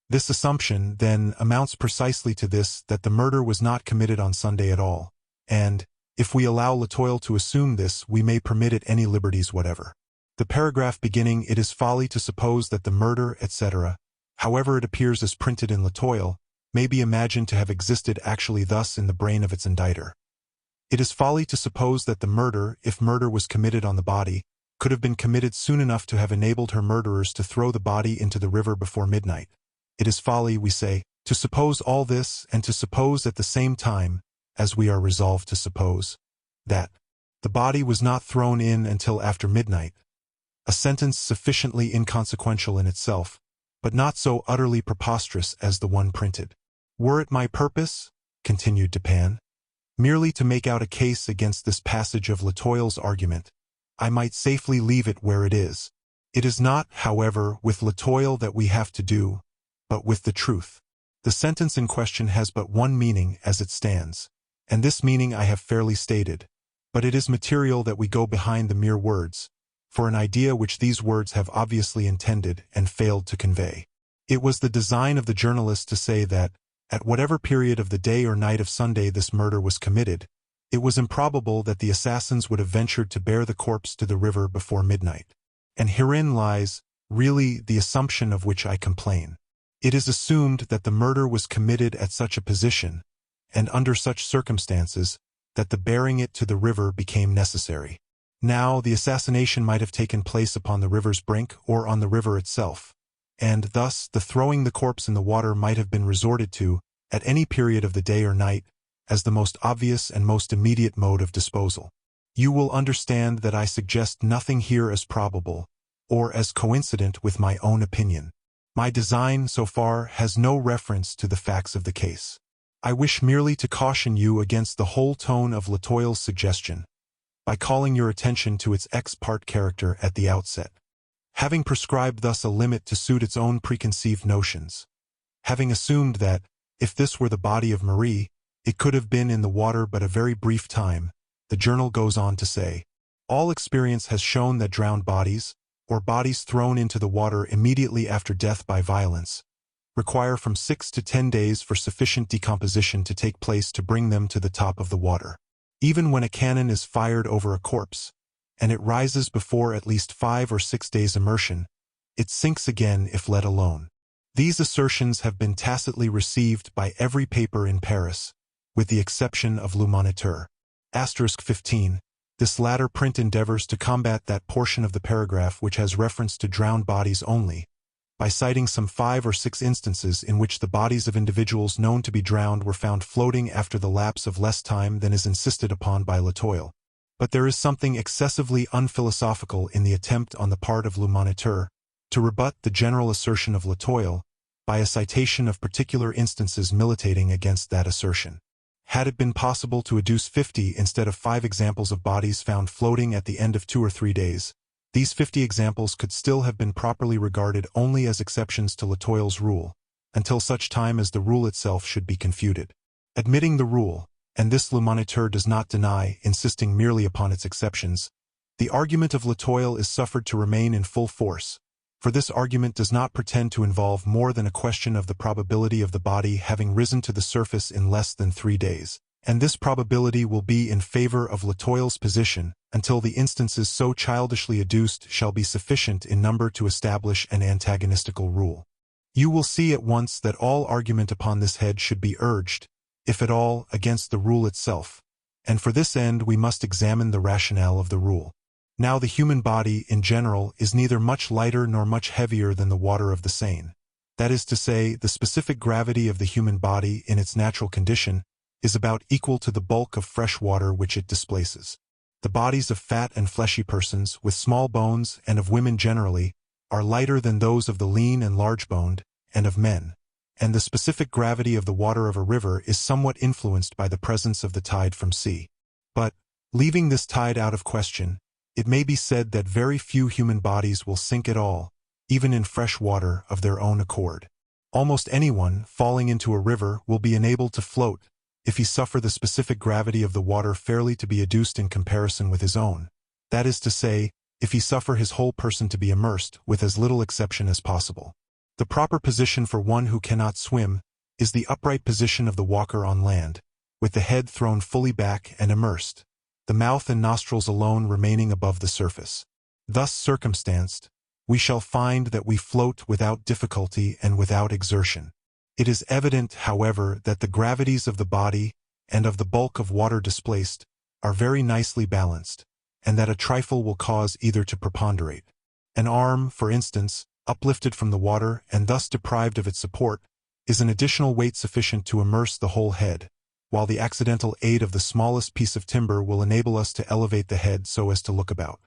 B: This assumption, then, amounts precisely to this, that the murder was not committed on Sunday at all, and, if we allow Latoile to assume this, we may permit it any liberties whatever. The paragraph beginning, "It is folly to suppose that the murder, etc., however it appears as printed in Latoile, may be imagined to have existed actually thus in the brain of its indicter. It is folly to suppose that the murder, if murder was committed on the body, could have been committed soon enough to have enabled her murderers to throw the body into the river before midnight. It is folly, we say, to suppose all this, and to suppose at the same time, as we are resolved to suppose, that the body was not thrown in until after midnight, a sentence sufficiently inconsequential in itself, but not so utterly preposterous as the one printed. Were it my purpose," continued Dupin, "merely to make out a case against this passage of Latoile's argument, I might safely leave it where it is. It is not, however, with Latoile that we have to do, but with the truth. The sentence in question has but one meaning as it stands, and this meaning I have fairly stated, but it is material that we go behind the mere words, for an idea which these words have obviously intended and failed to convey. It was the design of the journalist to say that, at whatever period of the day or night of Sunday this murder was committed, it was improbable that the assassins would have ventured to bear the corpse to the river before midnight. And herein lies, really, the assumption of which I complain. It is assumed that the murder was committed at such a position, and under such circumstances, that the bearing it to the river became necessary. Now, the assassination might have taken place upon the river's brink or on the river itself, and thus the throwing the corpse in the water might have been resorted to, at any period of the day or night, as the most obvious and most immediate mode of disposal. You will understand that I suggest nothing here as probable, or as coincident with my own opinion. My design, so far, has no reference to the facts of the case. I wish merely to caution you against the whole tone of Latoile's suggestion, by calling your attention to its ex parte character at the outset. Having prescribed thus a limit to suit its own preconceived notions, having assumed that, if this were the body of Marie, it could have been in the water but a very brief time, the journal goes on to say, all experience has shown that drowned bodies, or bodies thrown into the water immediately after death by violence, require from 6 to 10 days for sufficient decomposition to take place to bring them to the top of the water. Even when a cannon is fired over a corpse, and it rises before at least 5 or 6 days' immersion, it sinks again if let alone. These assertions have been tacitly received by every paper in Paris, with the exception of Le Moniteur. *15. This latter print endeavors to combat that portion of the paragraph which has reference to drowned bodies only, by citing some 5 or 6 instances in which the bodies of individuals known to be drowned were found floating after the lapse of less time than is insisted upon by Latoile. But there is something excessively unphilosophical in the attempt on the part of Le Moniteur to rebut the general assertion of Latoile by a citation of particular instances militating against that assertion. Had it been possible to adduce 50 instead of 5 examples of bodies found floating at the end of 2 or 3 days, these 50 examples could still have been properly regarded only as exceptions to Latoile's rule, until such time as the rule itself should be confuted. Admitting the rule, and this Le Moniteur does not deny, insisting merely upon its exceptions, the argument of Latoile is suffered to remain in full force, for this argument does not pretend to involve more than a question of the probability of the body having risen to the surface in less than 3 days, and this probability will be in favor of Latoile's position until the instances so childishly adduced shall be sufficient in number to establish an antagonistical rule. You will see at once that all argument upon this head should be urged, if at all, against the rule itself, and for this end we must examine the rationale of the rule. Now the human body, in general, is neither much lighter nor much heavier than the water of the Seine. That is to say, the specific gravity of the human body in its natural condition is about equal to the bulk of fresh water which it displaces. The bodies of fat and fleshy persons, with small bones, and of women generally, are lighter than those of the lean and large-boned, and of men, and the specific gravity of the water of a river is somewhat influenced by the presence of the tide from sea. But, leaving this tide out of question, it may be said that very few human bodies will sink at all, even in fresh water of their own accord. Almost anyone falling into a river will be enabled to float, if he suffer the specific gravity of the water fairly to be adduced in comparison with his own. That is to say, if he suffer his whole person to be immersed, with as little exception as possible. The proper position for one who cannot swim is the upright position of the walker on land, with the head thrown fully back and immersed, the mouth and nostrils alone remaining above the surface. Thus circumstanced, we shall find that we float without difficulty and without exertion. It is evident, however, that the gravities of the body and of the bulk of water displaced are very nicely balanced, and that a trifle will cause either to preponderate. An arm, for instance, uplifted from the water and thus deprived of its support, is an additional weight sufficient to immerse the whole head, while the accidental aid of the smallest piece of timber will enable us to elevate the head so as to look about.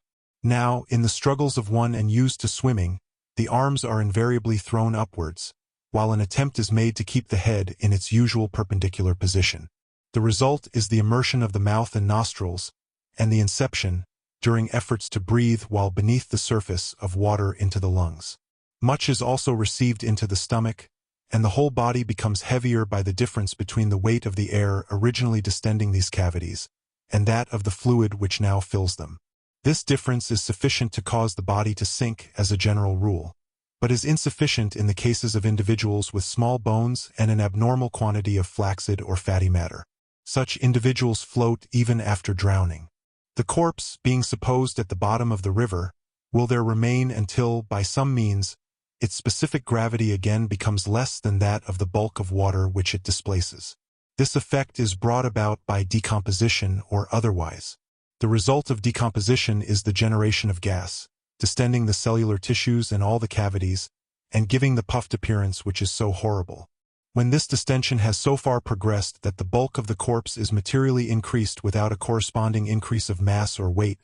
B: Now, in the struggles of one and used to swimming, the arms are invariably thrown upwards, while an attempt is made to keep the head in its usual perpendicular position. The result is the immersion of the mouth and nostrils, and the inception, during efforts to breathe while beneath the surface of water into the lungs. Much is also received into the stomach, and the whole body becomes heavier by the difference between the weight of the air originally distending these cavities, and that of the fluid which now fills them. This difference is sufficient to cause the body to sink as a general rule, but is insufficient in the cases of individuals with small bones and an abnormal quantity of flaccid or fatty matter. Such individuals float even after drowning. The corpse, being supposed at the bottom of the river, will there remain until, by some means, its specific gravity again becomes less than that of the bulk of water which it displaces. This effect is brought about by decomposition or otherwise. The result of decomposition is the generation of gas, distending the cellular tissues and all the cavities, and giving the puffed appearance which is so horrible. When this distension has so far progressed that the bulk of the corpse is materially increased without a corresponding increase of mass or weight,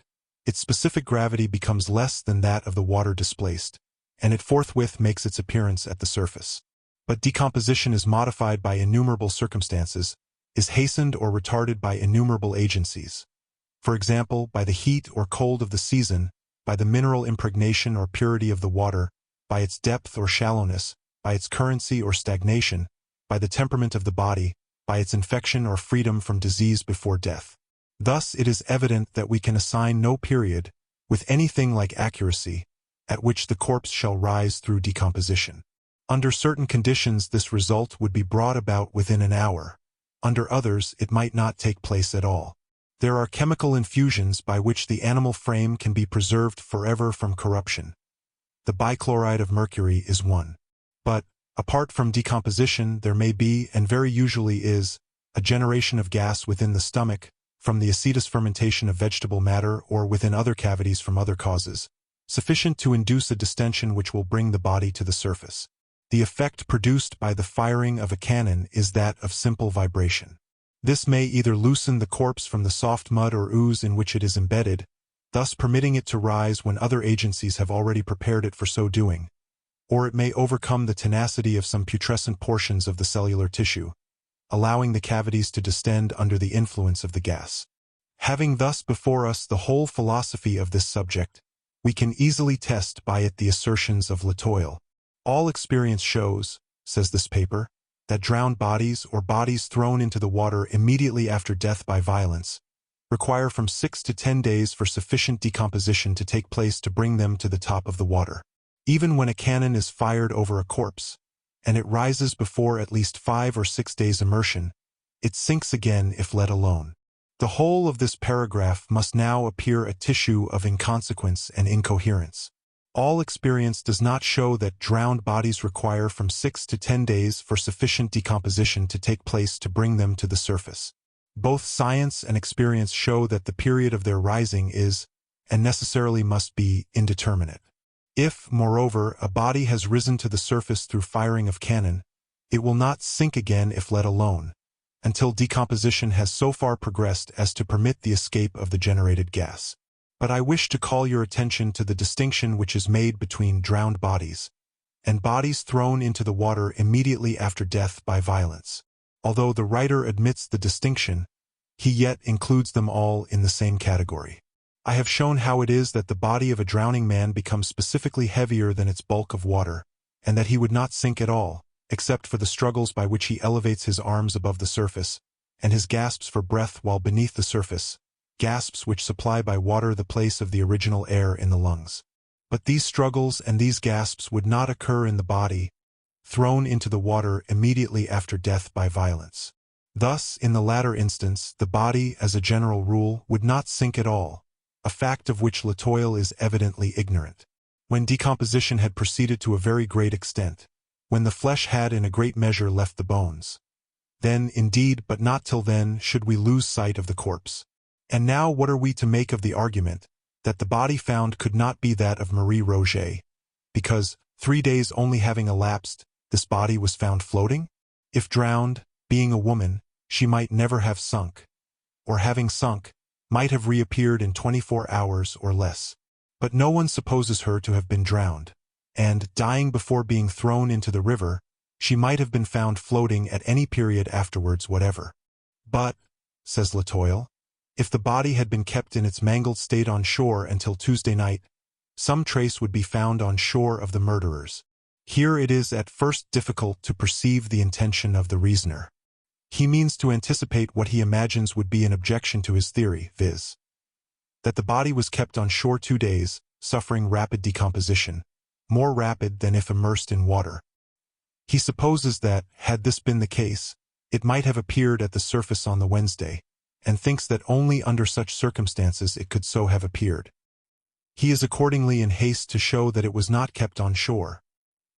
B: its specific gravity becomes less than that of the water displaced, and it forthwith makes its appearance at the surface. But decomposition is modified by innumerable circumstances, is hastened or retarded by innumerable agencies. For example, by the heat or cold of the season, by the mineral impregnation or purity of the water, by its depth or shallowness, by its currency or stagnation, by the temperament of the body, by its infection or freedom from disease before death. Thus it is evident that we can assign no period, with anything like accuracy, at which the corpse shall rise through decomposition. Under certain conditions this result would be brought about within an hour. Under others it might not take place at all. There are chemical infusions by which the animal frame can be preserved forever from corruption. The bichloride of mercury is one. But, apart from decomposition, there may be, and very usually is, a generation of gas within the stomach, from the acetous fermentation of vegetable matter or within other cavities from other causes, sufficient to induce a distension which will bring the body to the surface. The effect produced by the firing of a cannon is that of simple vibration. This may either loosen the corpse from the soft mud or ooze in which it is embedded, thus permitting it to rise when other agencies have already prepared it for so doing, or it may overcome the tenacity of some putrescent portions of the cellular tissue, allowing the cavities to distend under the influence of the gas. Having thus before us the whole philosophy of this subject, we can easily test by it the assertions of Latoil. All experience shows, says this paper, that drowned bodies or bodies thrown into the water immediately after death by violence require from 6 to 10 days for sufficient decomposition to take place to bring them to the top of the water. Even when a cannon is fired over a corpse, and it rises before at least 5 or 6 days' immersion, it sinks again if let alone. The whole of this paragraph must now appear a tissue of inconsequence and incoherence. All experience does not show that drowned bodies require from 6 to 10 days for sufficient decomposition to take place to bring them to the surface. Both science and experience show that the period of their rising is, and necessarily must be, indeterminate. If, moreover, a body has risen to the surface through firing of cannon, it will not sink again if let alone, until decomposition has so far progressed as to permit the escape of the generated gas. But I wish to call your attention to the distinction which is made between drowned bodies and bodies thrown into the water immediately after death by violence. Although the writer admits the distinction, he yet includes them all in the same category. I have shown how it is that the body of a drowning man becomes specifically heavier than its bulk of water, and that he would not sink at all, except for the struggles by which he elevates his arms above the surface, and his gasps for breath while beneath the surface, gasps which supply by water the place of the original air in the lungs. But these struggles and these gasps would not occur in the body, thrown into the water immediately after death by violence. Thus, in the latter instance, the body, as a general rule, would not sink at all, a fact of which Latoile is evidently ignorant. When decomposition had proceeded to a very great extent, when the flesh had in a great measure left the bones, then, indeed, but not till then, should we lose sight of the corpse. And now what are we to make of the argument that the body found could not be that of Marie Rogêt, because, 3 days only having elapsed, this body was found floating? If drowned, being a woman, she might never have sunk, or having sunk, might have reappeared in 24 hours or less. But no one supposes her to have been drowned, and, dying before being thrown into the river, she might have been found floating at any period afterwards whatever. But, says Latoile, if the body had been kept in its mangled state on shore until Tuesday night, some trace would be found on shore of the murderers. Here it is at first difficult to perceive the intention of the reasoner. He means to anticipate what he imagines would be an objection to his theory, viz., that the body was kept on shore 2 days, suffering rapid decomposition, more rapid than if immersed in water. He supposes that, had this been the case, it might have appeared at the surface on the Wednesday, and thinks that only under such circumstances it could so have appeared. He is accordingly in haste to show that it was not kept on shore,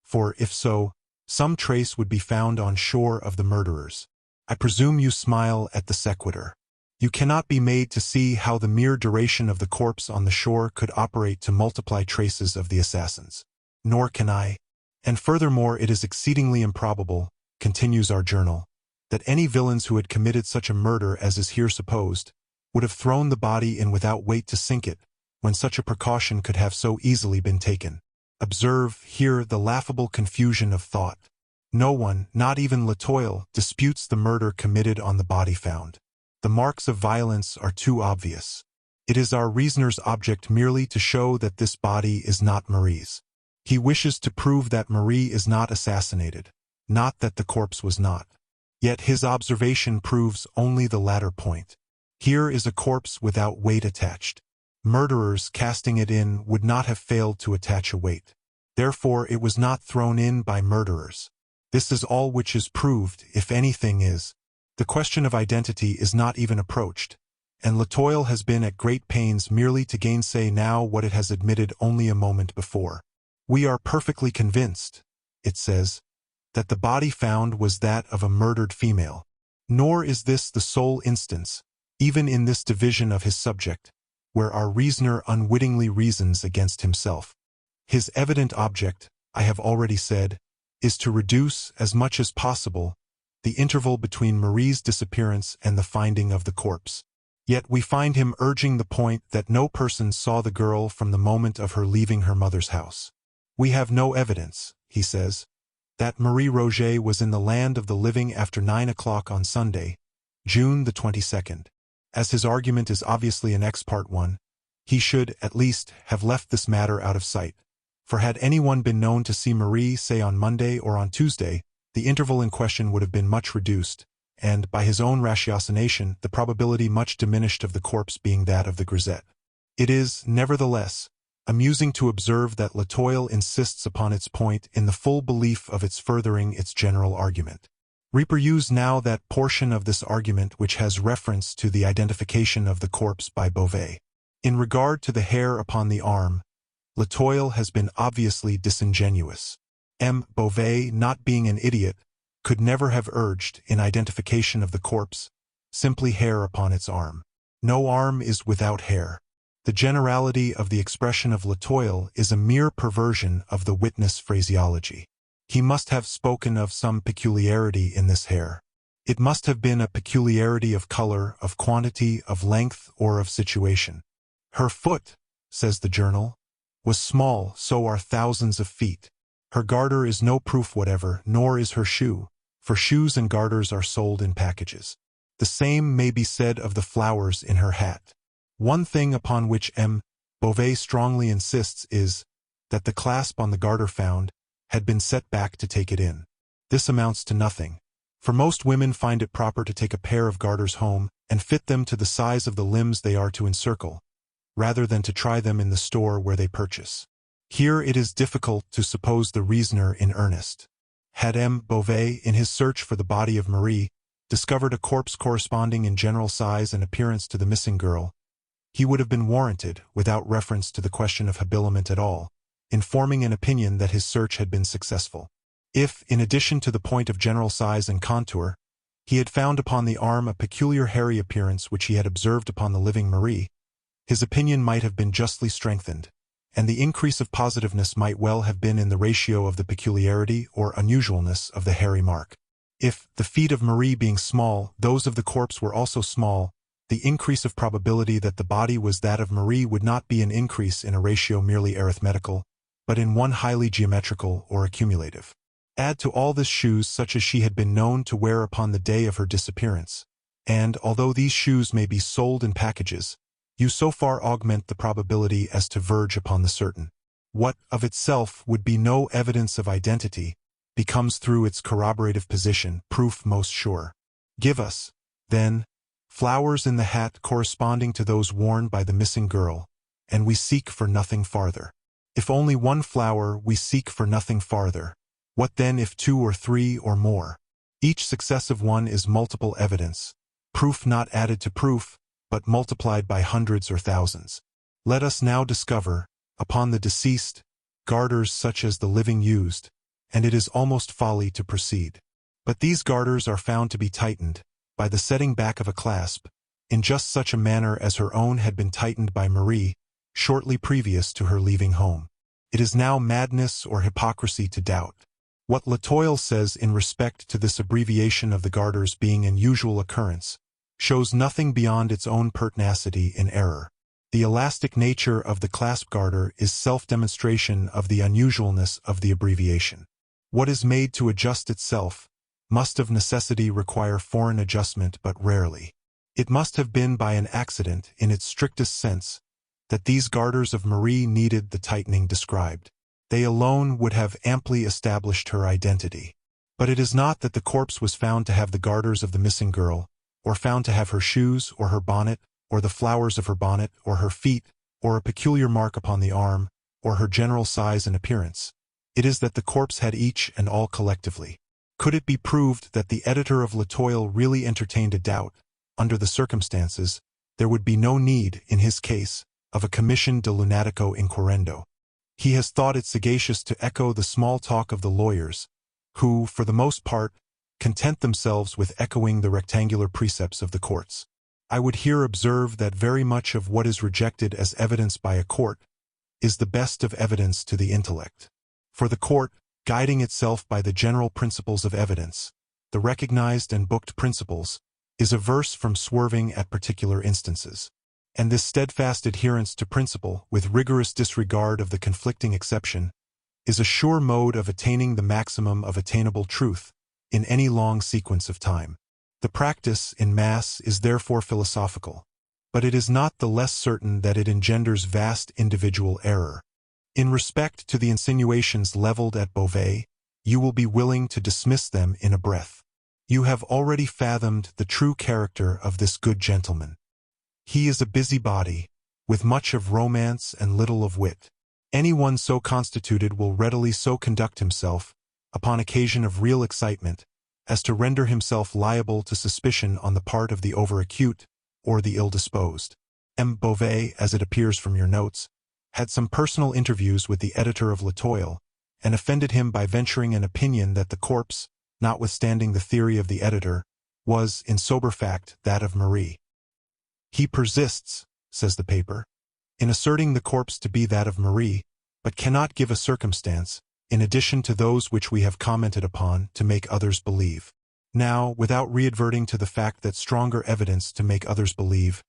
B: for, if so, some trace would be found on shore of the murderers. I presume you smile at the sequitur. You cannot be made to see how the mere duration of the corpse on the shore could operate to multiply traces of the assassins. Nor can I. And furthermore, it is exceedingly improbable, continues our journal, that any villains who had committed such a murder as is here supposed would have thrown the body in without weight to sink it, when such a precaution could have so easily been taken. Observe here the laughable confusion of thought. No one, not even Latoile, disputes the murder committed on the body found. The marks of violence are too obvious. It is our reasoner's object merely to show that this body is not Marie's. He wishes to prove that Marie is not assassinated, not that the corpse was not. Yet his observation proves only the latter point. Here is a corpse without weight attached. Murderers, casting it in, would not have failed to attach a weight. Therefore it was not thrown in by murderers. This is all which is proved, if anything is. The question of identity is not even approached, and Latoile has been at great pains merely to gainsay now what it has admitted only a moment before. We are perfectly convinced, it says, that the body found was that of a murdered female. Nor is this the sole instance, even in this division of his subject, where our reasoner unwittingly reasons against himself. His evident object, I have already said, is to reduce, as much as possible, the interval between Marie's disappearance and the finding of the corpse. Yet we find him urging the point that no person saw the girl from the moment of her leaving her mother's house. We have no evidence, he says, that Marie Rogêt was in the land of the living after 9 o'clock on Sunday, June the 22nd. As his argument is obviously an ex parte one, he should, at least, have left this matter out of sight. For had anyone been known to see Marie, say on Monday or on Tuesday, the interval in question would have been much reduced, and, by his own ratiocination, the probability much diminished of the corpse being that of the grisette. It is, nevertheless, amusing to observe that Latoile insists upon its point in the full belief of its furthering its general argument. Reperuse now that portion of this argument which has reference to the identification of the corpse by Beauvais. In regard to the hair upon the arm, Latoile has been obviously disingenuous. Beauvais, not being an idiot, could never have urged, in identification of the corpse, simply hair upon its arm. No arm is without hair. The generality of the expression of Latoile is a mere perversion of the witness phraseology. He must have spoken of some peculiarity in this hair. It must have been a peculiarity of color, of quantity, of length, or of situation. Her foot, says the journal, was small, so are thousands of feet. Her garter is no proof whatever, nor is her shoe, for shoes and garters are sold in packages. The same may be said of the flowers in her hat. One thing upon which M. Beauvais strongly insists is that the clasp on the garter found had been set back to take it in. This amounts to nothing, for most women find it proper to take a pair of garters home and fit them to the size of the limbs they are to encircle, rather than to try them in the store where they purchase. Here it is difficult to suppose the reasoner in earnest. Had M. Beauvais, in his search for the body of Marie, discovered a corpse corresponding in general size and appearance to the missing girl, he would have been warranted, without reference to the question of habiliment at all, in forming an opinion that his search had been successful. If, in addition to the point of general size and contour, he had found upon the arm a peculiar hairy appearance which he had observed upon the living Marie, his opinion might have been justly strengthened, and the increase of positiveness might well have been in the ratio of the peculiarity or unusualness of the hairy mark. If, the feet of Marie being small, those of the corpse were also small, the increase of probability that the body was that of Marie would not be an increase in a ratio merely arithmetical, but in one highly geometrical or accumulative. Add to all this shoes such as she had been known to wear upon the day of her disappearance, and, although these shoes may be sold in packages, you so far augment the probability as to verge upon the certain. What, of itself, would be no evidence of identity, becomes through its corroborative position proof most sure. Give us, then, flowers in the hat corresponding to those worn by the missing girl, and we seek for nothing farther. If only one flower, we seek for nothing farther. What then if 2 or 3 or more? Each successive one is multiple evidence, proof not added to proof, but multiplied by hundreds or thousands. Let us now discover, upon the deceased, garters such as the living used, and it is almost folly to proceed. But these garters are found to be tightened, by the setting back of a clasp, in just such a manner as her own had been tightened by Marie, shortly previous to her leaving home. It is now madness or hypocrisy to doubt. What Latoile says in respect to this abbreviation of the garters being an usual occurrence, shows nothing beyond its own pertinacity in error. The elastic nature of the clasp garter is self-demonstration of the unusualness of the abbreviation. What is made to adjust itself must of necessity require foreign adjustment but rarely. It must have been by an accident, in its strictest sense, that these garters of Marie needed the tightening described. They alone would have amply established her identity. But it is not that the corpse was found to have the garters of the missing girl, or found to have her shoes, or her bonnet, or the flowers of her bonnet, or her feet, or a peculiar mark upon the arm, or her general size and appearance. It is that the corpse had each and all collectively. Could it be proved that the editor of Latoile really entertained a doubt, under the circumstances, there would be no need, in his case, of a commission de lunatico inquirendo. He has thought it sagacious to echo the small talk of the lawyers, who, for the most part, content themselves with echoing the rectangular precepts of the courts. I would here observe that very much of what is rejected as evidence by a court is the best of evidence to the intellect. For the court, guiding itself by the general principles of evidence, the recognized and booked principles, is averse from swerving at particular instances. And this steadfast adherence to principle, with rigorous disregard of the conflicting exception, is a sure mode of attaining the maximum of attainable truth in any long sequence of time. The practice, in mass, is therefore philosophical, but it is not the less certain that it engenders vast individual error. In respect to the insinuations leveled at Beauvais, you will be willing to dismiss them in a breath. You have already fathomed the true character of this good gentleman. He is a busybody, with much of romance and little of wit. Anyone so constituted will readily so conduct himself, upon occasion of real excitement, as to render himself liable to suspicion on the part of the over-acute or the ill-disposed. M. Beauvais, as it appears from your notes, had some personal interviews with the editor of Latoile, and offended him by venturing an opinion that the corpse, notwithstanding the theory of the editor, was, in sober fact, that of Marie. He persists, says the paper, in asserting the corpse to be that of Marie, but cannot give a circumstance, in addition to those which we have commented upon, to make others believe. Now, without readverting to the fact that stronger evidence to make others believe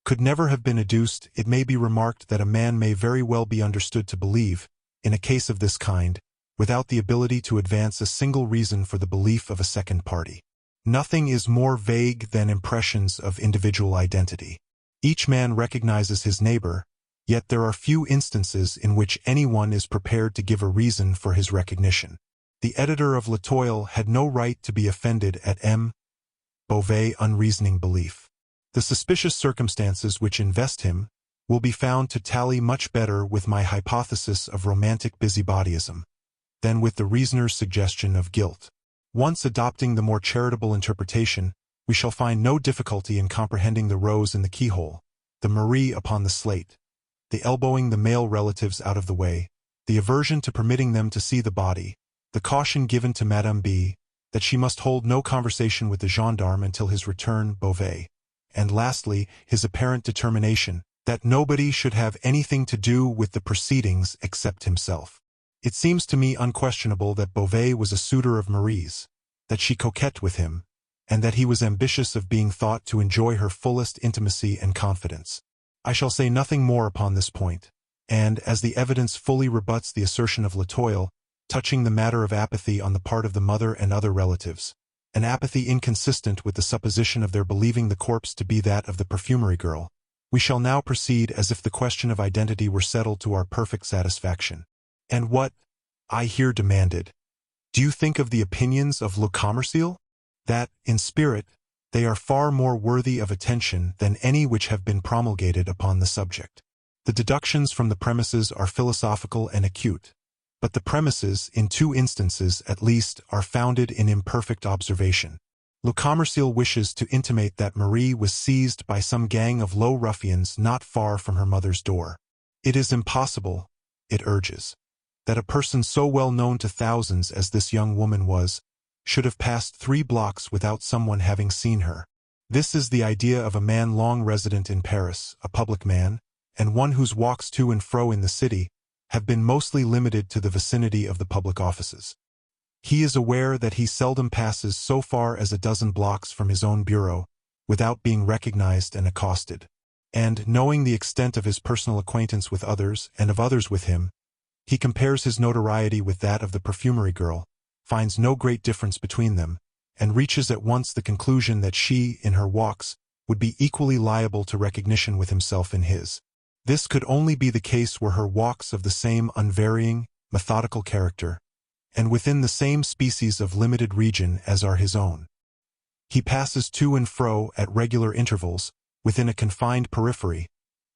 B: could never have been adduced, it may be remarked that a man may very well be understood to believe, in a case of this kind, without the ability to advance a single reason for the belief of a second party. Nothing is more vague than impressions of individual identity. Each man recognizes his neighbor, yet there are few instances in which anyone is prepared to give a reason for his recognition. The editor of L'Etoile had no right to be offended at M. Beauvais' unreasoning belief. The suspicious circumstances which invest him will be found to tally much better with my hypothesis of romantic busybodyism than with the reasoner's suggestion of guilt. Once adopting the more charitable interpretation, we shall find no difficulty in comprehending the rose in the keyhole, the Marie upon the slate, the elbowing the male relatives out of the way, the aversion to permitting them to see the body, the caution given to Madame B. that she must hold no conversation with the gendarme until his return, Beauvais, and lastly, his apparent determination that nobody should have anything to do with the proceedings except himself. It seems to me unquestionable that Beauvais was a suitor of Marie's, that she coquetted with him, and that he was ambitious of being thought to enjoy her fullest intimacy and confidence. I shall say nothing more upon this point, and, as the evidence fully rebuts the assertion of L'Etoile, touching the matter of apathy on the part of the mother and other relatives, an apathy inconsistent with the supposition of their believing the corpse to be that of the perfumery girl, we shall now proceed as if the question of identity were settled to our perfect satisfaction. And what, I here demanded, do you think of the opinions of Le Commerciel? That, in spirit, they are far more worthy of attention than any which have been promulgated upon the subject. The deductions from the premises are philosophical and acute, but the premises, in 2 instances at least, are founded in imperfect observation. Le Commerciel wishes to intimate that Marie was seized by some gang of low ruffians not far from her mother's door. It is impossible, it urges, that a person so well known to thousands as this young woman was, should have passed 3 blocks without someone having seen her. This is the idea of a man long resident in Paris, a public man, and one whose walks to and fro in the city have been mostly limited to the vicinity of the public offices. He is aware that he seldom passes so far as a dozen blocks from his own bureau without being recognized and accosted. And, knowing the extent of his personal acquaintance with others and of others with him, he compares his notoriety with that of the perfumery girl, finds no great difference between them, and reaches at once the conclusion that she, in her walks, would be equally liable to recognition with himself in his. This could only be the case were her walks of the same unvarying, methodical character, and within the same species of limited region as are his own. He passes to and fro at regular intervals, within a confined periphery,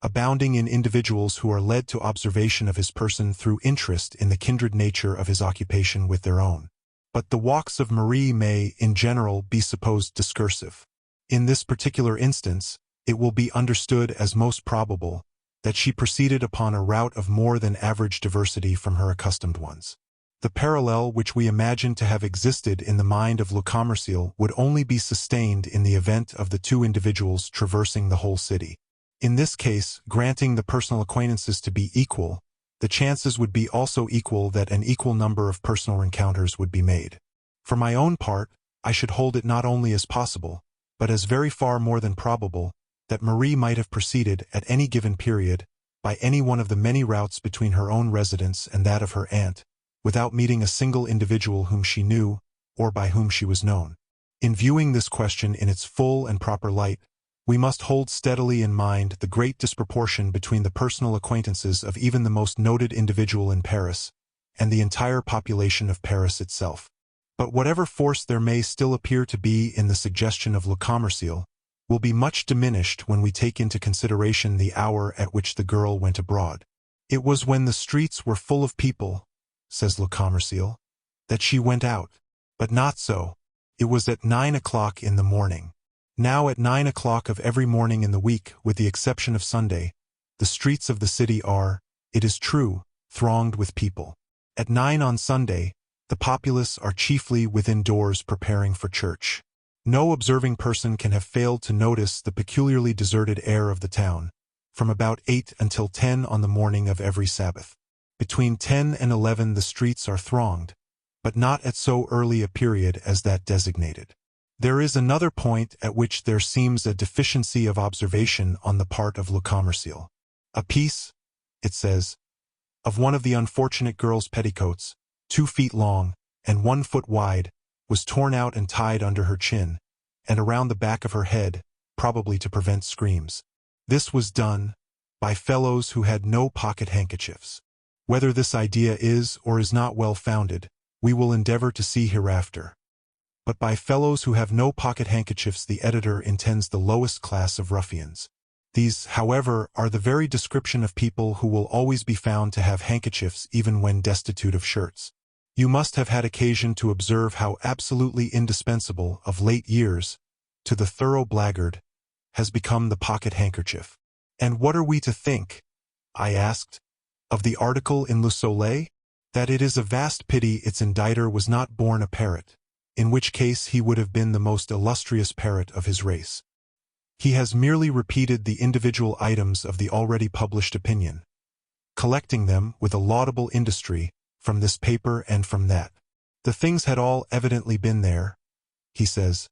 B: abounding in individuals who are led to observation of his person through interest in the kindred nature of his occupation with their own. But the walks of Marie may, in general, be supposed discursive. In this particular instance, it will be understood as most probable that she proceeded upon a route of more than average diversity from her accustomed ones. The parallel which we imagine to have existed in the mind of Le Commerciel would only be sustained in the event of the 2 individuals traversing the whole city. In this case, granting the personal acquaintances to be equal, the chances would be also equal that an equal number of personal encounters would be made. For my own part, I should hold it not only as possible, but as very far more than probable, that Marie might have proceeded, at any given period, by any one of the many routes between her own residence and that of her aunt, without meeting a single individual whom she knew, or by whom she was known. In viewing this question in its full and proper light, we must hold steadily in mind the great disproportion between the personal acquaintances of even the most noted individual in Paris, and the entire population of Paris itself. But whatever force there may still appear to be in the suggestion of Le Commerciel, will be much diminished when we take into consideration the hour at which the girl went abroad. It was when the streets were full of people, says Le Commerciel, that she went out. But not so. It was at 9 o'clock in the morning. Now at 9 o'clock of every morning in the week, with the exception of Sunday, the streets of the city are, it is true, thronged with people. At 9 on Sunday, the populace are chiefly within doors preparing for church. No observing person can have failed to notice the peculiarly deserted air of the town, from about 8 until 10 on the morning of every Sabbath. Between 10 and 11 the streets are thronged, but not at so early a period as that designated. There is another point at which there seems a deficiency of observation on the part of Le Commerciel. A piece, it says, of one of the unfortunate girl's petticoats, 2 feet long and 1 foot wide, was torn out and tied under her chin, and around the back of her head, probably to prevent screams. This was done by fellows who had no pocket handkerchiefs. Whether this idea is or is not well-founded, we will endeavor to see hereafter. But by fellows who have no pocket handkerchiefs the editor intends the lowest class of ruffians. These, however, are the very description of people who will always be found to have handkerchiefs even when destitute of shirts. You must have had occasion to observe how absolutely indispensable, of late years, to the thorough blackguard, has become the pocket handkerchief. And what are we to think, I asked, of the article in Le Soleil? That it is a vast pity its inditer was not born a parrot, in which case he would have been the most illustrious parrot of his race. He has merely repeated the individual items of the already published opinion, collecting them with a laudable industry from this paper and from that. The things had all evidently been there, he says,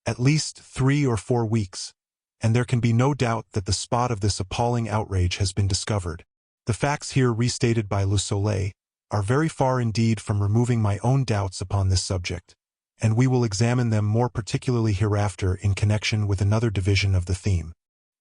B: at least 3 or 4 weeks, and there can be no doubt that the spot of this appalling outrage has been discovered. The facts here restated by Le Soleil are very far indeed from removing my own doubts upon this subject, and we will examine them more particularly hereafter in connection with another division of the theme.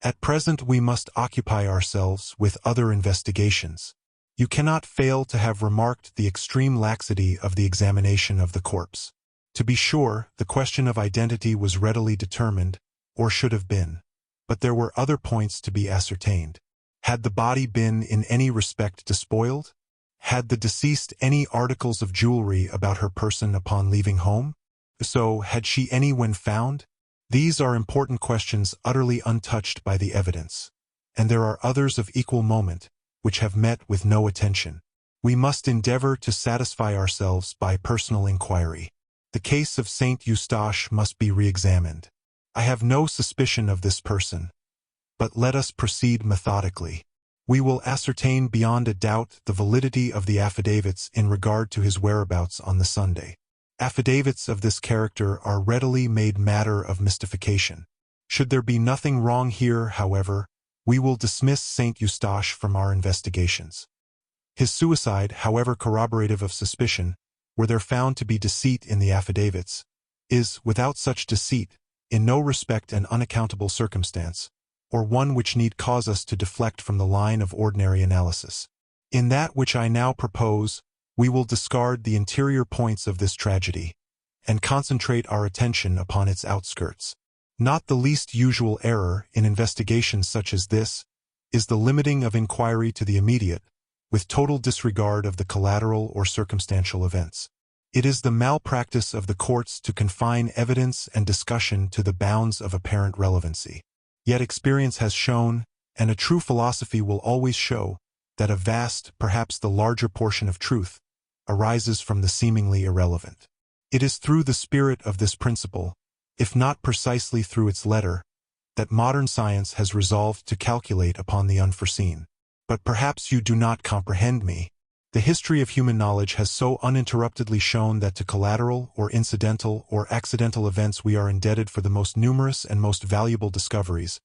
B: At present we must occupy ourselves with other investigations. You cannot fail to have remarked the extreme laxity of the examination of the corpse. To be sure, the question of identity was readily determined, or should have been, but there were other points to be ascertained. Had the body been in any respect despoiled? Had the deceased any articles of jewelry about her person upon leaving home? So, had she any when found? These are important questions utterly untouched by the evidence, and there are others of equal moment, which have met with no attention. We must endeavor to satisfy ourselves by personal inquiry. The case of Saint Eustache must be re-examined. I have no suspicion of this person, but let us proceed methodically. We will ascertain beyond a doubt the validity of the affidavits in regard to his whereabouts on the Sunday. Affidavits of this character are readily made matter of mystification. Should there be nothing wrong here, however, we will dismiss Saint Eustache from our investigations. His suicide, however corroborative of suspicion, were there found to be deceit in the affidavits, is, without such deceit, in no respect an unaccountable circumstance, or one which need cause us to deflect from the line of ordinary analysis. In that which I now propose, we will discard the interior points of this tragedy, and concentrate our attention upon its outskirts. Not the least usual error in investigations such as this is the limiting of inquiry to the immediate, with total disregard of the collateral or circumstantial events. It is the malpractice of the courts to confine evidence and discussion to the bounds of apparent relevancy. Yet experience has shown, and a true philosophy will always show, that a vast, perhaps the larger portion of truth, arises from the seemingly irrelevant. It is through the spirit of this principle, if not precisely through its letter, that modern science has resolved to calculate upon the unforeseen. But perhaps you do not comprehend me. The history of human knowledge has so uninterruptedly shown that to collateral or incidental or accidental events we are indebted for the most numerous and most valuable discoveries,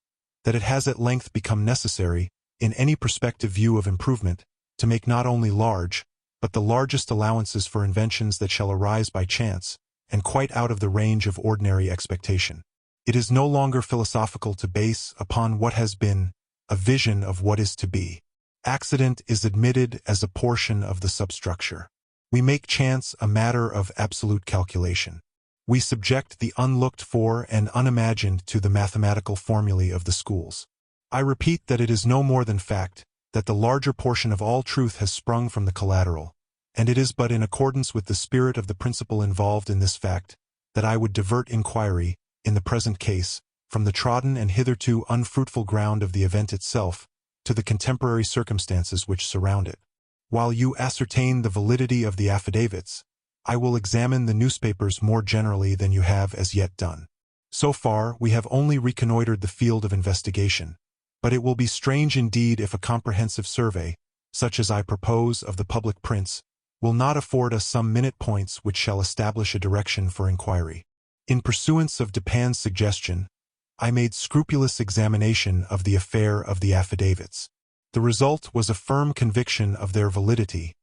B: that it has at length become necessary, in any prospective view of improvement, to make not only large, but the largest allowances for inventions that shall arise by chance, and quite out of the range of ordinary expectation. It is no longer philosophical to base upon what has been a vision of what is to be. Accident is admitted as a portion of the substructure. We make chance a matter of absolute calculation. We subject the unlooked for and unimagined to the mathematical formulae of the schools. I repeat that it is no more than fact that the larger portion of all truth has sprung from the collateral, and it is but in accordance with the spirit of the principle involved in this fact that I would divert inquiry, in the present case, from the trodden and hitherto unfruitful ground of the event itself to the contemporary circumstances which surround it. While you ascertain the validity of the affidavits, I will examine the newspapers more generally than you have as yet done. So far, we have only reconnoitered the field of investigation, but it will be strange indeed if a comprehensive survey, such as I propose of the public prints, will not afford us some minute points which shall establish a direction for inquiry. In pursuance of Dupin's suggestion, I made scrupulous examination of the affair of the affidavits. The result was a firm conviction of their validity,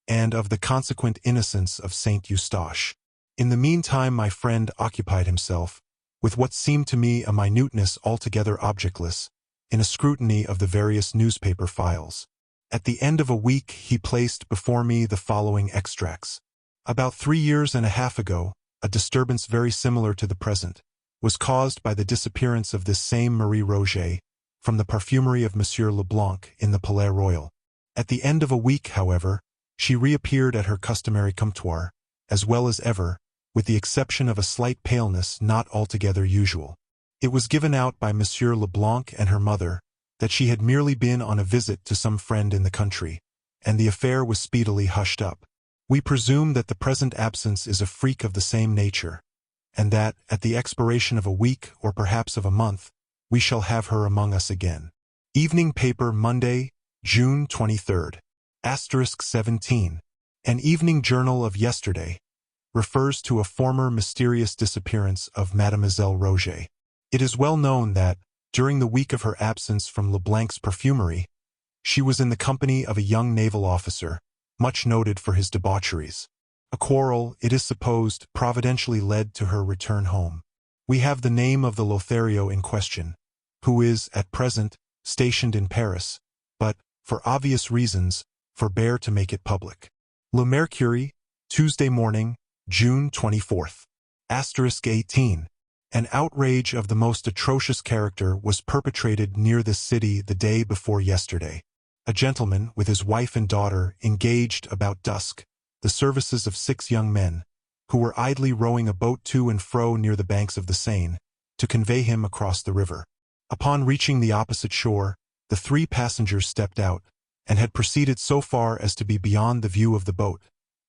B: and of the consequent innocence of Saint Eustache. In the meantime my friend occupied himself, with what seemed to me a minuteness altogether objectless, in a scrutiny of the various newspaper files. At the end of a week he placed before me the following extracts. About 3 years and a half ago, a disturbance very similar to the present was caused by the disappearance of this same Marie Rogêt from the parfumery of Monsieur Leblanc in the Palais Royal. At the end of a week, however, she reappeared at her customary comptoir, as well as ever, with the exception of a slight paleness not altogether usual. It was given out by Monsieur Leblanc and her mother that she had merely been on a visit to some friend in the country, and the affair was speedily hushed up. We presume that the present absence is a freak of the same nature, and that, at the expiration of a week or perhaps of a month, we shall have her among us again. Evening Paper, Monday, June 23rd. *17. An evening journal of yesterday refers to a former mysterious disappearance of Mademoiselle Rogêt. It is well known that, during the week of her absence from Leblanc's perfumery, she was in the company of a young naval officer, much noted for his debaucheries. A quarrel, it is supposed, providentially led to her return home. We have the name of the Lothario in question, who is, at present, stationed in Paris, but, for obvious reasons, forbear to make it public. Le Mercury, Tuesday morning, June 24th. *18. An outrage of the most atrocious character was perpetrated near this city the day before yesterday. A gentleman, with his wife and daughter, engaged, about dusk, the services of 6 young men, who were idly rowing a boat to and fro near the banks of the Seine, to convey him across the river. Upon reaching the opposite shore, the 3 passengers stepped out, and had proceeded so far as to be beyond the view of the boat,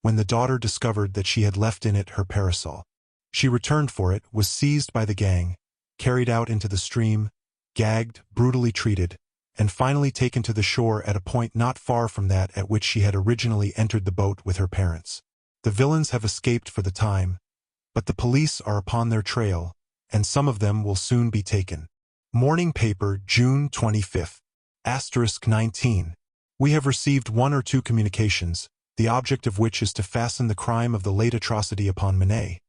B: when the daughter discovered that she had left in it her parasol. She returned for it, was seized by the gang, carried out into the stream, gagged, brutally treated, and finally taken to the shore at a point not far from that at which she had originally entered the boat with her parents. The villains have escaped for the time, but the police are upon their trail, and some of them will soon be taken. Morning Paper, June 25th. *19. We have received 1 or 2 communications, the object of which is to fasten the crime of the late atrocity upon Manet.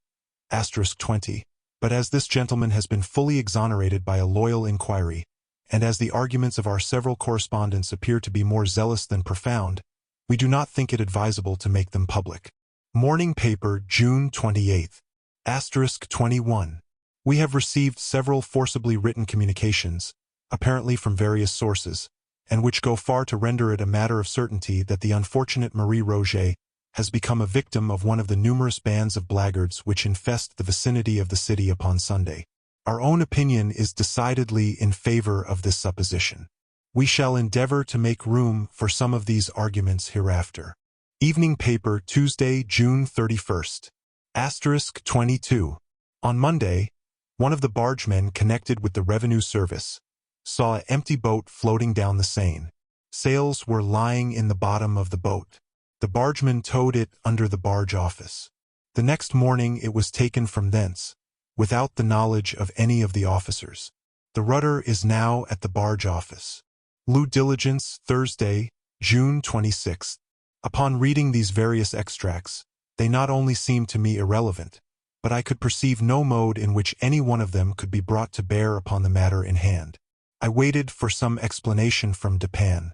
B: *20. But as this gentleman has been fully exonerated by a loyal inquiry, and as the arguments of our several correspondents appear to be more zealous than profound, we do not think it advisable to make them public. Morning Paper, June 28th. *21. We have received several forcibly written communications, apparently from various sources, and which go far to render it a matter of certainty that the unfortunate Marie Rogêt has become a victim of one of the numerous bands of blackguards which infest the vicinity of the city upon Sunday. Our own opinion is decidedly in favor of this supposition. We shall endeavor to make room for some of these arguments hereafter. Evening Paper, Tuesday, June 31st. *22. On Monday, one of the bargemen connected with the revenue service saw an empty boat floating down the Seine. Sails were lying in the bottom of the boat. The bargeman towed it under the barge office. The next morning it was taken from thence, without the knowledge of any of the officers. The rudder is now at the barge office. Lou Diligence, Thursday, June 26th. Upon reading these various extracts, they not only seemed to me irrelevant, but I could perceive no mode in which any one of them could be brought to bear upon the matter in hand. I waited for some explanation from Dupin.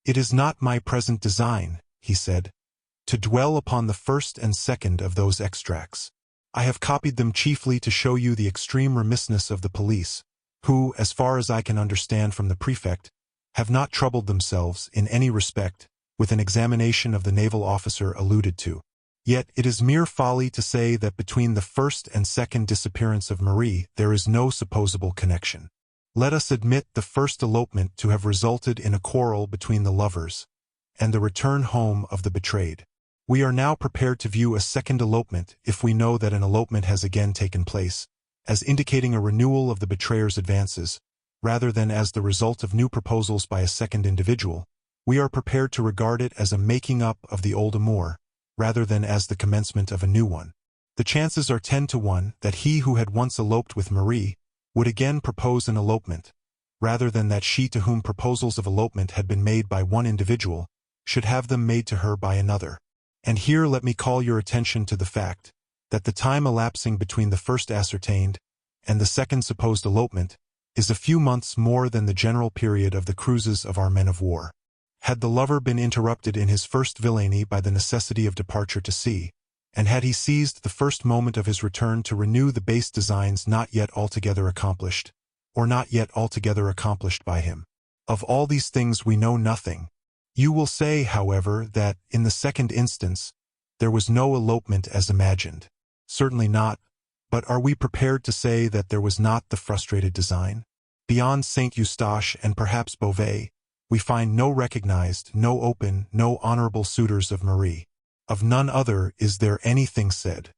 B: "It is not my present design," he said, "to dwell upon the first and second of those extracts. I have copied them chiefly to show you the extreme remissness of the police, who, as far as I can understand from the prefect, have not troubled themselves, in any respect, with an examination of the naval officer alluded to. Yet it is mere folly to say that between the first and second disappearance of Marie there is no supposable connection. Let us admit the first elopement to have resulted in a quarrel between the lovers, and the return home of the betrayed. We are now prepared to view a second elopement, if we know that an elopement has again taken place, as indicating a renewal of the betrayer's advances, rather than as the result of new proposals by a second individual. We are prepared to regard it as a making up of the old amour, rather than as the commencement of a new one. The chances are 10 to 1 that he who had once eloped with Marie would again propose an elopement, rather than that she to whom proposals of elopement had been made by one individual should have them made to her by another. And here let me call your attention to the fact that the time elapsing between the first ascertained and the second supposed elopement is a few months more than the general period of the cruises of our men of war. Had the lover been interrupted in his first villainy by the necessity of departure to sea, and had he seized the first moment of his return to renew the base designs not yet altogether accomplished, or not yet altogether accomplished by him? Of all these things we know nothing. You will say, however, that, in the second instance, there was no elopement as imagined. Certainly not, but are we prepared to say that there was not the frustrated design? Beyond Saint Eustache and perhaps Beauvais, we find no recognized, no open, no honorable suitors of Marie. Of none other is there anything said.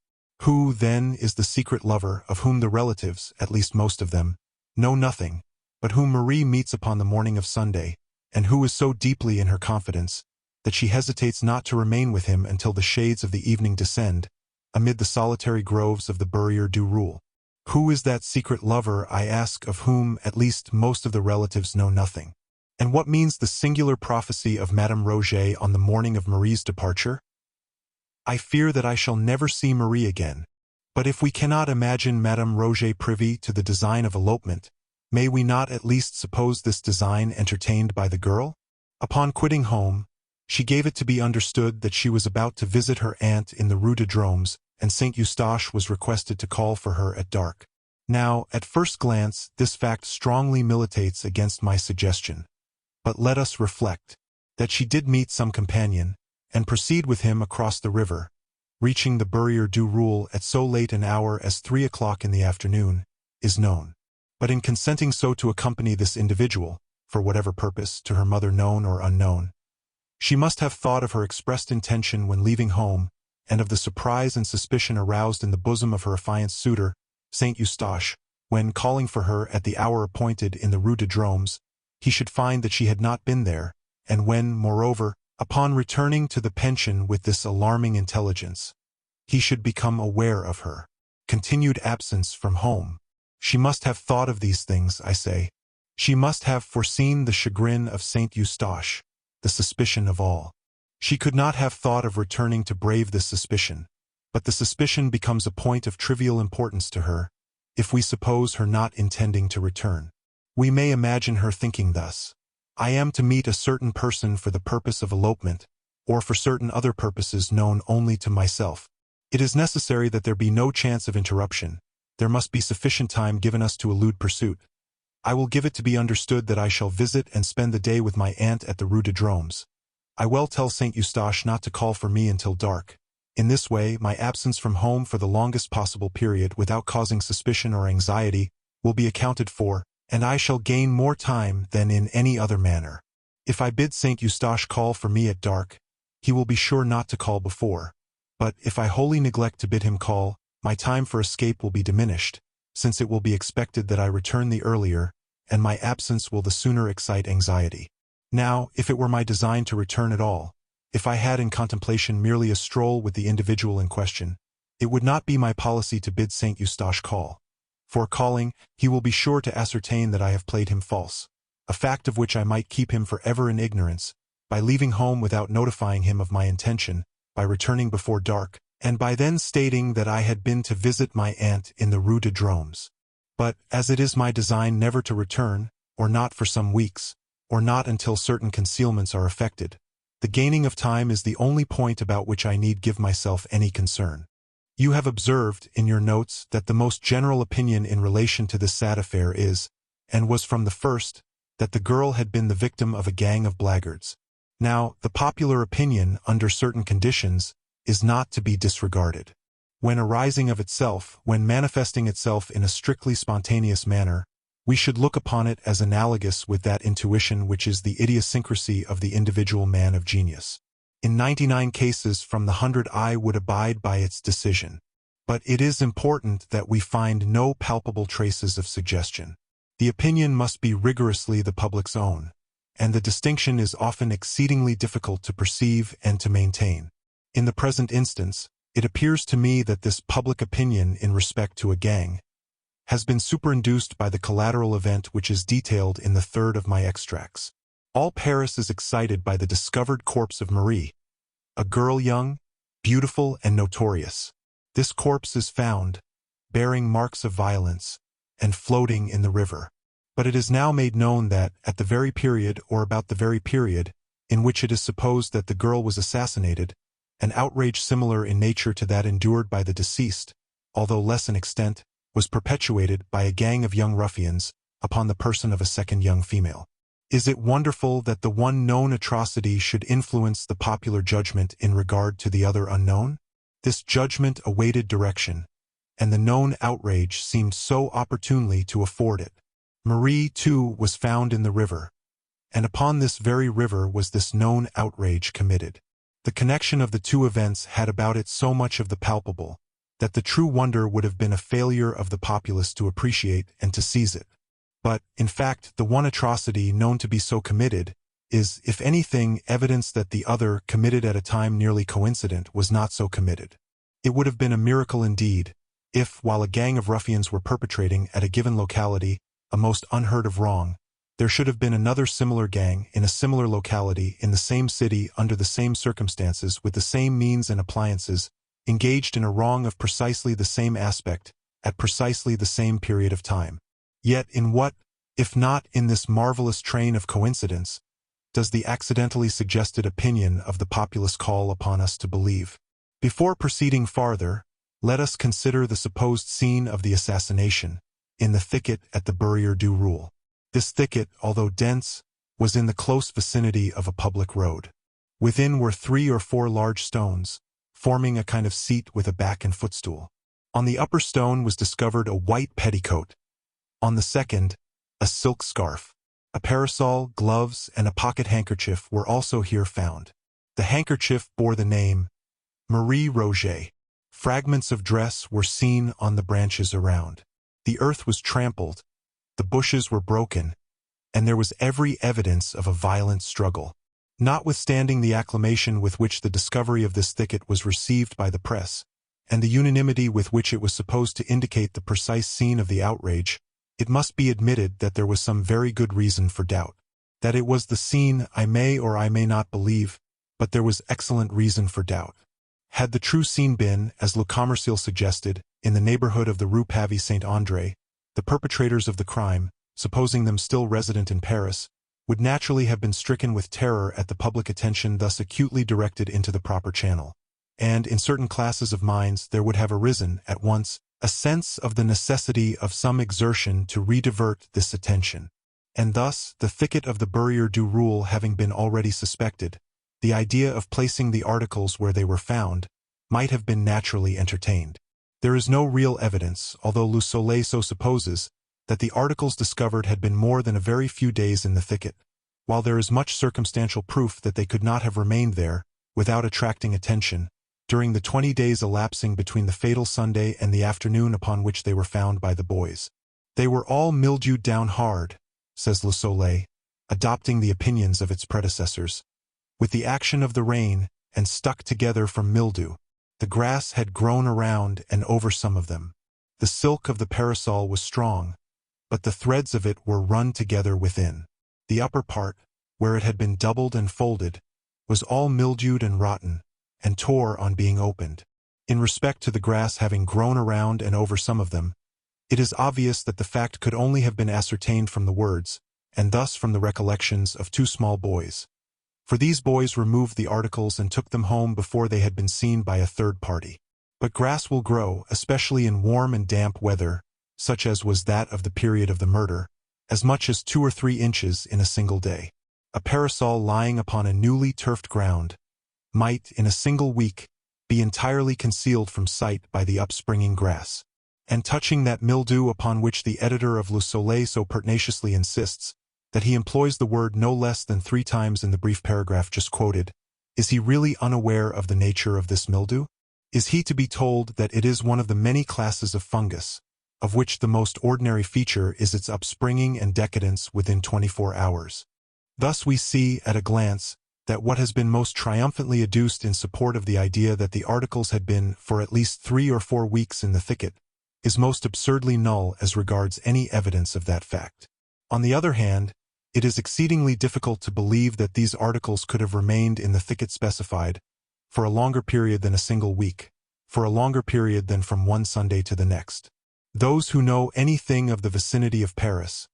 B: Who, then, is the secret lover of whom the relatives, at least most of them, know nothing, but whom Marie meets upon the morning of Sunday, and who is so deeply in her confidence that she hesitates not to remain with him until the shades of the evening descend, amid the solitary groves of the Barrière du Roule? Who is that secret lover, I ask, of whom at least most of the relatives know nothing? And what means the singular prophecy of Madame Rogêt on the morning of Marie's departure? I fear that I shall never see Marie again. But if we cannot imagine Madame Rogêt privy to the design of elopement, may we not at least suppose this design entertained by the girl? Upon quitting home, she gave it to be understood that she was about to visit her aunt in the Rue de Drômes, and Saint Eustache was requested to call for her at dark. Now, at first glance, this fact strongly militates against my suggestion. But let us reflect that she did meet some companion, and proceed with him across the river, reaching the Barrière du Roule at so late an hour as 3 o'clock in the afternoon, is known. But in consenting so to accompany this individual, for whatever purpose, to her mother known or unknown, she must have thought of her expressed intention when leaving home, and of the surprise and suspicion aroused in the bosom of her affianced suitor, Saint Eustache, when, calling for her at the hour appointed in the Rue de Drômes, he should find that she had not been there, and when, moreover, upon returning to the pension with this alarming intelligence, he should become aware of her continued absence from home. She must have thought of these things, I say. She must have foreseen the chagrin of Saint Eustache, the suspicion of all. She could not have thought of returning to brave this suspicion, but the suspicion becomes a point of trivial importance to her, if we suppose her not intending to return. We may imagine her thinking thus: I am to meet a certain person for the purpose of elopement, or for certain other purposes known only to myself. It is necessary that there be no chance of interruption. There must be sufficient time given us to elude pursuit. I will give it to be understood that I shall visit and spend the day with my aunt at the Rue de Drômes. I will tell Saint Eustache not to call for me until dark. In this way, my absence from home for the longest possible period without causing suspicion or anxiety will be accounted for, and I shall gain more time than in any other manner. If I bid Saint Eustache call for me at dark, he will be sure not to call before. But if I wholly neglect to bid him call, my time for escape will be diminished, since it will be expected that I return the earlier, and my absence will the sooner excite anxiety. Now, if it were my design to return at all, if I had in contemplation merely a stroll with the individual in question, it would not be my policy to bid Saint Eustache call. For calling, he will be sure to ascertain that I have played him false, a fact of which I might keep him forever in ignorance, by leaving home without notifying him of my intention, by returning before dark, and by then stating that I had been to visit my aunt in the Rue de Drômes. But, as it is my design never to return, or not for some weeks, or not until certain concealments are effected, the gaining of time is the only point about which I need give myself any concern. You have observed, in your notes, that the most general opinion in relation to this sad affair is, and was from the first, that the girl had been the victim of a gang of blackguards. Now, the popular opinion, under certain conditions, is not to be disregarded. When arising of itself, when manifesting itself in a strictly spontaneous manner, we should look upon it as analogous with that intuition which is the idiosyncrasy of the individual man of genius. In 99 cases from the 100 I would abide by its decision. But it is important that we find no palpable traces of suggestion. The opinion must be rigorously the public's own, and the distinction is often exceedingly difficult to perceive and to maintain. In the present instance, it appears to me that this public opinion in respect to a gang has been superinduced by the collateral event which is detailed in the third of my extracts. All Paris is excited by the discovered corpse of Marie, a girl young, beautiful and notorious. This corpse is found, bearing marks of violence, and floating in the river. But it is now made known that, at the very period or about the very period, in which it is supposed that the girl was assassinated, an outrage similar in nature to that endured by the deceased, although less in extent, was perpetuated by a gang of young ruffians upon the person of a second young female. Is it wonderful that the one known atrocity should influence the popular judgment in regard to the other unknown? This judgment awaited direction, and the known outrage seemed so opportunely to afford it. Marie, too, was found in the river, and upon this very river was this known outrage committed. The connection of the two events had about it so much of the palpable, that the true wonder would have been a failure of the populace to appreciate and to seize it. But, in fact, the one atrocity known to be so committed is, if anything, evidence that the other, committed at a time nearly coincident, was not so committed. It would have been a miracle indeed, if, while a gang of ruffians were perpetrating at a given locality a most unheard-of wrong, there should have been another similar gang in a similar locality in the same city under the same circumstances with the same means and appliances, engaged in a wrong of precisely the same aspect, at precisely the same period of time. Yet in what, if not in this marvelous train of coincidence, does the accidentally suggested opinion of the populace call upon us to believe? Before proceeding farther, let us consider the supposed scene of the assassination, in the thicket at the Barrière du Roule. This thicket, although dense, was in the close vicinity of a public road. Within were 3 or 4 large stones, forming a kind of seat with a back and footstool. On the upper stone was discovered a white petticoat. On the second, a silk scarf. A parasol, gloves, and a pocket handkerchief were also here found. The handkerchief bore the name Marie Rogêt. Fragments of dress were seen on the branches around. The earth was trampled, the bushes were broken, and there was every evidence of a violent struggle. Notwithstanding the acclamation with which the discovery of this thicket was received by the press, and the unanimity with which it was supposed to indicate the precise scene of the outrage, it must be admitted that there was some very good reason for doubt. That it was the scene I may or I may not believe, but there was excellent reason for doubt. Had the true scene been, as Le Commerciel suggested, in the neighborhood of the Rue Pavie Saint-André, the perpetrators of the crime, supposing them still resident in Paris, would naturally have been stricken with terror at the public attention thus acutely directed into the proper channel. And in certain classes of minds there would have arisen, at once, a sense of the necessity of some exertion to redivert this attention. And thus, the thicket of the Barrière du Roule having been already suspected, the idea of placing the articles where they were found might have been naturally entertained. There is no real evidence, although Le Soleil so supposes, that the articles discovered had been more than a very few days in the thicket, while there is much circumstantial proof that they could not have remained there, without attracting attention, during the 20 days elapsing between the fatal Sunday and the afternoon upon which they were found by the boys. They were all mildewed down hard, says Le Soleil, adopting the opinions of its predecessors, with the action of the rain, and stuck together from mildew. The grass had grown around and over some of them. The silk of the parasol was strong, but the threads of it were run together within. The upper part, where it had been doubled and folded, was all mildewed and rotten, and tore on being opened. In respect to the grass having grown around and over some of them, it is obvious that the fact could only have been ascertained from the words, and thus from the recollections of 2 small boys. For these boys removed the articles and took them home before they had been seen by a third party. But grass will grow, especially in warm and damp weather, such as was that of the period of the murder, as much as 2 or 3 inches in a single day. A parasol lying upon a newly turfed ground might, in a single week, be entirely concealed from sight by the upspringing grass. And touching that mildew upon which the editor of Le Soleil so pertinaciously insists, that he employs the word no less than 3 times in the brief paragraph just quoted, is he really unaware of the nature of this mildew? Is he to be told that it is one of the many classes of fungus, of which the most ordinary feature is its upspringing and decadence within 24 hours? Thus we see, at a glance, that what has been most triumphantly adduced in support of the idea that the articles had been for at least 3 or 4 weeks in the thicket is most absurdly null as regards any evidence of that fact. On the other hand, it is exceedingly difficult to believe that these articles could have remained in the thicket specified for a longer period than a single week, for a longer period than from one Sunday to the next. Those who know anything of the vicinity of Paris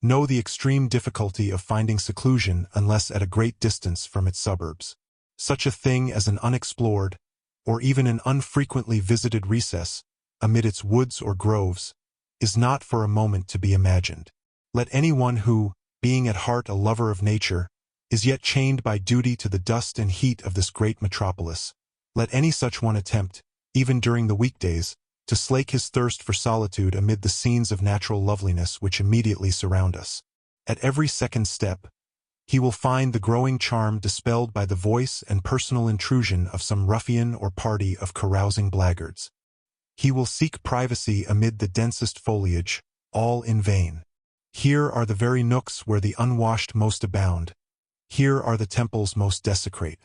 B: know the extreme difficulty of finding seclusion unless at a great distance from its suburbs. Such a thing as an unexplored, or even an unfrequently visited recess, amid its woods or groves, is not for a moment to be imagined. Let anyone who, being at heart a lover of nature, is yet chained by duty to the dust and heat of this great metropolis, let any such one attempt, even during the weekdays, to slake his thirst for solitude amid the scenes of natural loveliness which immediately surround us. At every second step, he will find the growing charm dispelled by the voice and personal intrusion of some ruffian or party of carousing blackguards. He will seek privacy amid the densest foliage, all in vain. Here are the very nooks where the unwashed most abound. Here are the temples most desecrate.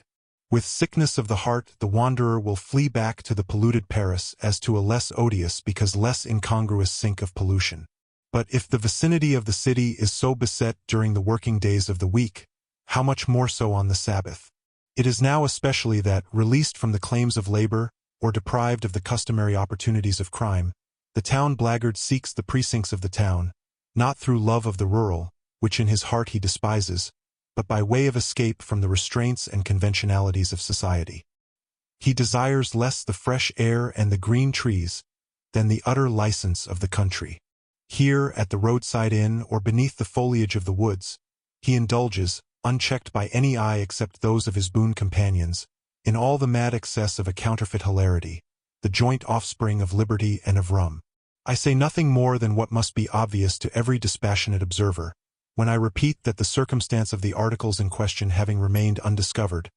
B: With sickness of the heart, the wanderer will flee back to the polluted Paris as to a less odious because less incongruous sink of pollution. But if the vicinity of the city is so beset during the working days of the week, how much more so on the Sabbath? It is now especially that, released from the claims of labor, or deprived of the customary opportunities of crime, the town blackguard seeks the precincts of the town, not through love of the rural, which in his heart he despises, but by way of escape from the restraints and conventionalities of society. He desires less the fresh air and the green trees than the utter license of the country. Here, at the roadside inn or beneath the foliage of the woods, he indulges, unchecked by any eye except those of his boon companions, in all the mad excess of a counterfeit hilarity, the joint offspring of liberty and of rum. I say nothing more than what must be obvious to every dispassionate observer, when I repeat that the circumstance of the articles in question having remained undiscovered,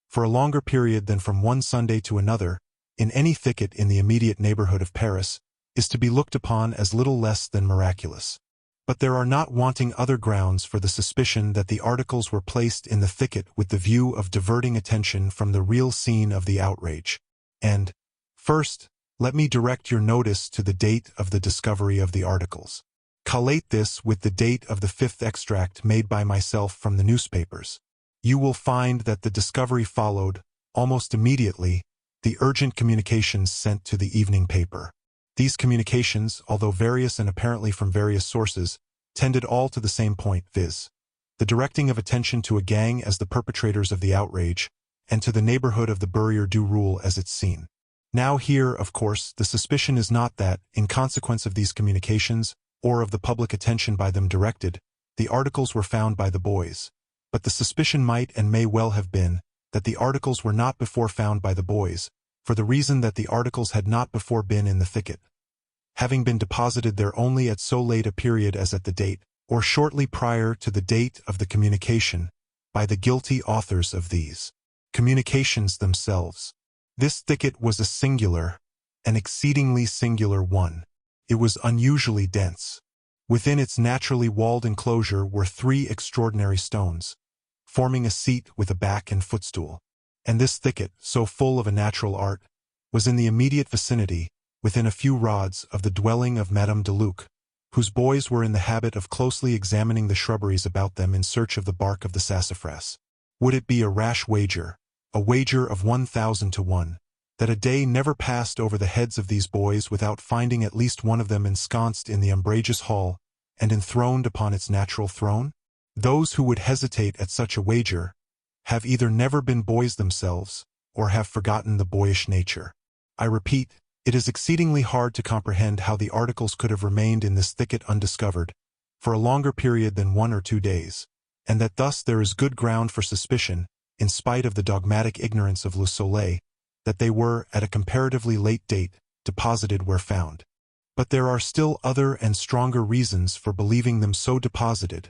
B: for a longer period than from one Sunday to another, in any thicket in the immediate neighborhood of Paris, is to be looked upon as little less than miraculous. But there are not wanting other grounds for the suspicion that the articles were placed in the thicket with the view of diverting attention from the real scene of the outrage. And, first, let me direct your notice to the date of the discovery of the articles. Collate this with the date of the 5th extract made by myself from the newspapers. You will find that the discovery followed, almost immediately, the urgent communications sent to the evening paper. These communications, although various and apparently from various sources, tended all to the same point, viz., the directing of attention to a gang as the perpetrators of the outrage, and to the neighborhood of the Barrière du Roule as its scene. Now here, of course, the suspicion is not that, in consequence of these communications, or of the public attention by them directed, the articles were found by the boys, but the suspicion might and may well have been that the articles were not before found by the boys, for the reason that the articles had not before been in the thicket, having been deposited there only at so late a period as at the date, or shortly prior to the date of the communication, by the guilty authors of these communications themselves. This thicket was a singular, an exceedingly singular one. It was unusually dense. Within its naturally walled enclosure were 3 extraordinary stones, forming a seat with a back and footstool. And this thicket, so full of a natural art, was in the immediate vicinity, within a few rods of the dwelling of Madame de Luc, whose boys were in the habit of closely examining the shrubberies about them in search of the bark of the sassafras. Would it be a rash wager, a wager of 1,000 to 1, that a day never passed over the heads of these boys without finding at least one of them ensconced in the umbrageous hall and enthroned upon its natural throne? Those who would hesitate at such a wager have either never been boys themselves, or have forgotten the boyish nature. I repeat, it is exceedingly hard to comprehend how the articles could have remained in this thicket undiscovered, for a longer period than 1 or 2 days, and that thus there is good ground for suspicion, in spite of the dogmatic ignorance of Le Soleil, that they were, at a comparatively late date, deposited where found. But there are still other and stronger reasons for believing them so deposited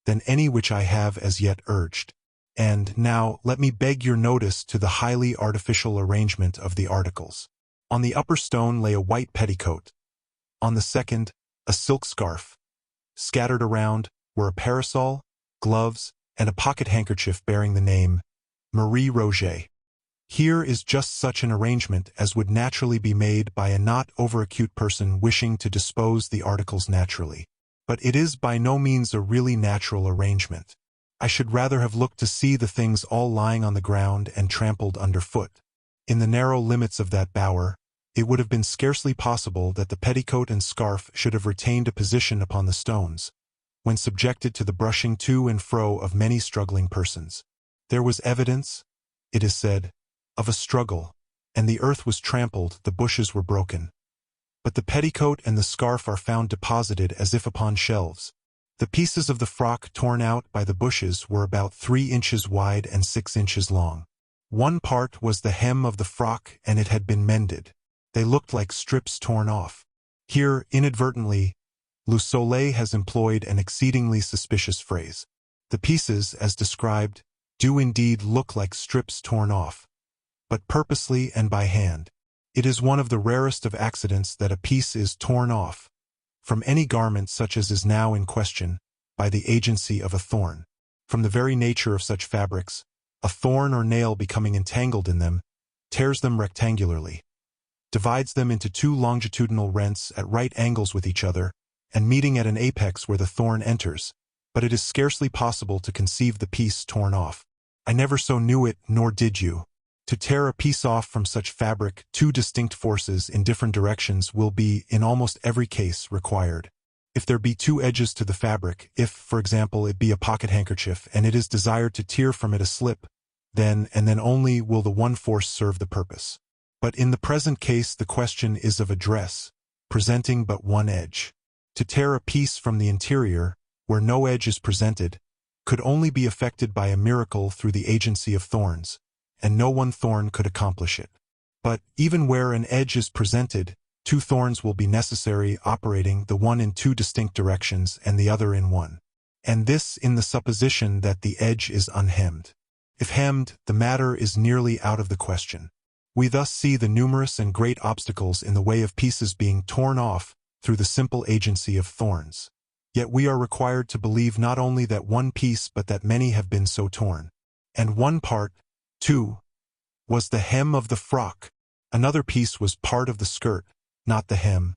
B: than any which I have as yet urged. And now let me beg your notice to the highly artificial arrangement of the articles. On the upper stone lay a white petticoat. On the second, a silk scarf. Scattered around were a parasol, gloves, and a pocket handkerchief bearing the name Marie Rogêt. Here is just such an arrangement as would naturally be made by a not over-acute person wishing to dispose the articles naturally. But it is by no means a really natural arrangement. I should rather have looked to see the things all lying on the ground and trampled underfoot. In the narrow limits of that bower, it would have been scarcely possible that the petticoat and scarf should have retained a position upon the stones, when subjected to the brushing to and fro of many struggling persons. There was evidence, it is said, of a struggle, and the earth was trampled, the bushes were broken. But the petticoat and the scarf are found deposited as if upon shelves. The pieces of the frock torn out by the bushes were about 3 inches wide and 6 inches long. One part was the hem of the frock, and it had been mended. They looked like strips torn off. Here, inadvertently, Le Soleil has employed an exceedingly suspicious phrase. The pieces, as described, do indeed look like strips torn off, but purposely and by hand. It is one of the rarest of accidents that a piece is torn off, from any garment such as is now in question, by the agency of a thorn. From the very nature of such fabrics, a thorn or nail becoming entangled in them, tears them rectangularly, divides them into 2 longitudinal rents at right angles with each other, and meeting at an apex where the thorn enters, but it is scarcely possible to conceive the piece torn off. I never so knew it, nor did you. To tear a piece off from such fabric, 2 distinct forces in different directions will be, in almost every case, required. If there be 2 edges to the fabric, if, for example, it be a pocket handkerchief, and it is desired to tear from it a slip, then and then only will the one force serve the purpose. But in the present case the question is of a dress, presenting but one edge. To tear a piece from the interior, where no edge is presented, could only be effected by a miracle through the agency of thorns, and no one thorn could accomplish it. But, even where an edge is presented, 2 thorns will be necessary, operating the one in 2 distinct directions and the other in one. And this in the supposition that the edge is unhemmed. If hemmed, the matter is nearly out of the question. We thus see the numerous and great obstacles in the way of pieces being torn off through the simple agency of thorns. Yet we are required to believe not only that one piece but that many have been so torn. And one part, too, was the hem of the frock. Another piece was part of the skirt, not the hem.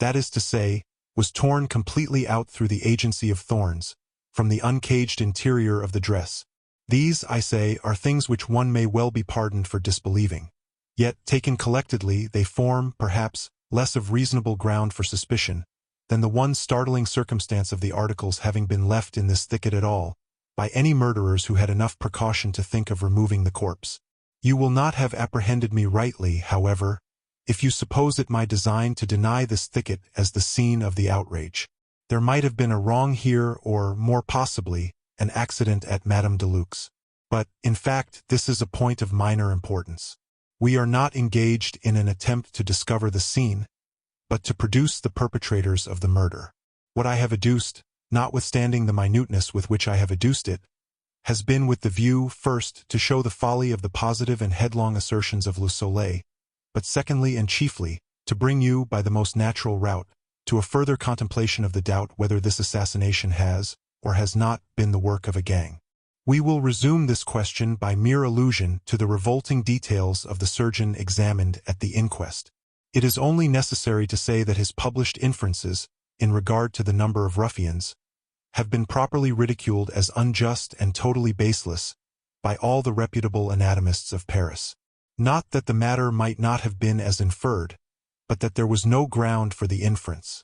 B: That is to say, was torn completely out through the agency of thorns, from the uncaged interior of the dress. These, I say, are things which one may well be pardoned for disbelieving. Yet, taken collectively, they form, perhaps, less of reasonable ground for suspicion than the one startling circumstance of the articles having been left in this thicket at all, by any murderers who had enough precaution to think of removing the corpse. You will not have apprehended me rightly, however, if you suppose it my design to deny this thicket as the scene of the outrage. There might have been a wrong here, or, more possibly, an accident at Madame Deluc's. But, in fact, this is a point of minor importance. We are not engaged in an attempt to discover the scene, but to produce the perpetrators of the murder. What I have adduced, notwithstanding the minuteness with which I have adduced it, has been with the view, first, to show the folly of the positive and headlong assertions of Le Soleil, but secondly and chiefly, to bring you, by the most natural route, to a further contemplation of the doubt whether this assassination has, or has not, been the work of a gang. We will resume this question by mere allusion to the revolting details of the surgeon examined at the inquest. It is only necessary to say that his published inferences, in regard to the number of ruffians, have been properly ridiculed as unjust and totally baseless by all the reputable anatomists of Paris. Not that the matter might not have been as inferred, but that there was no ground for the inference.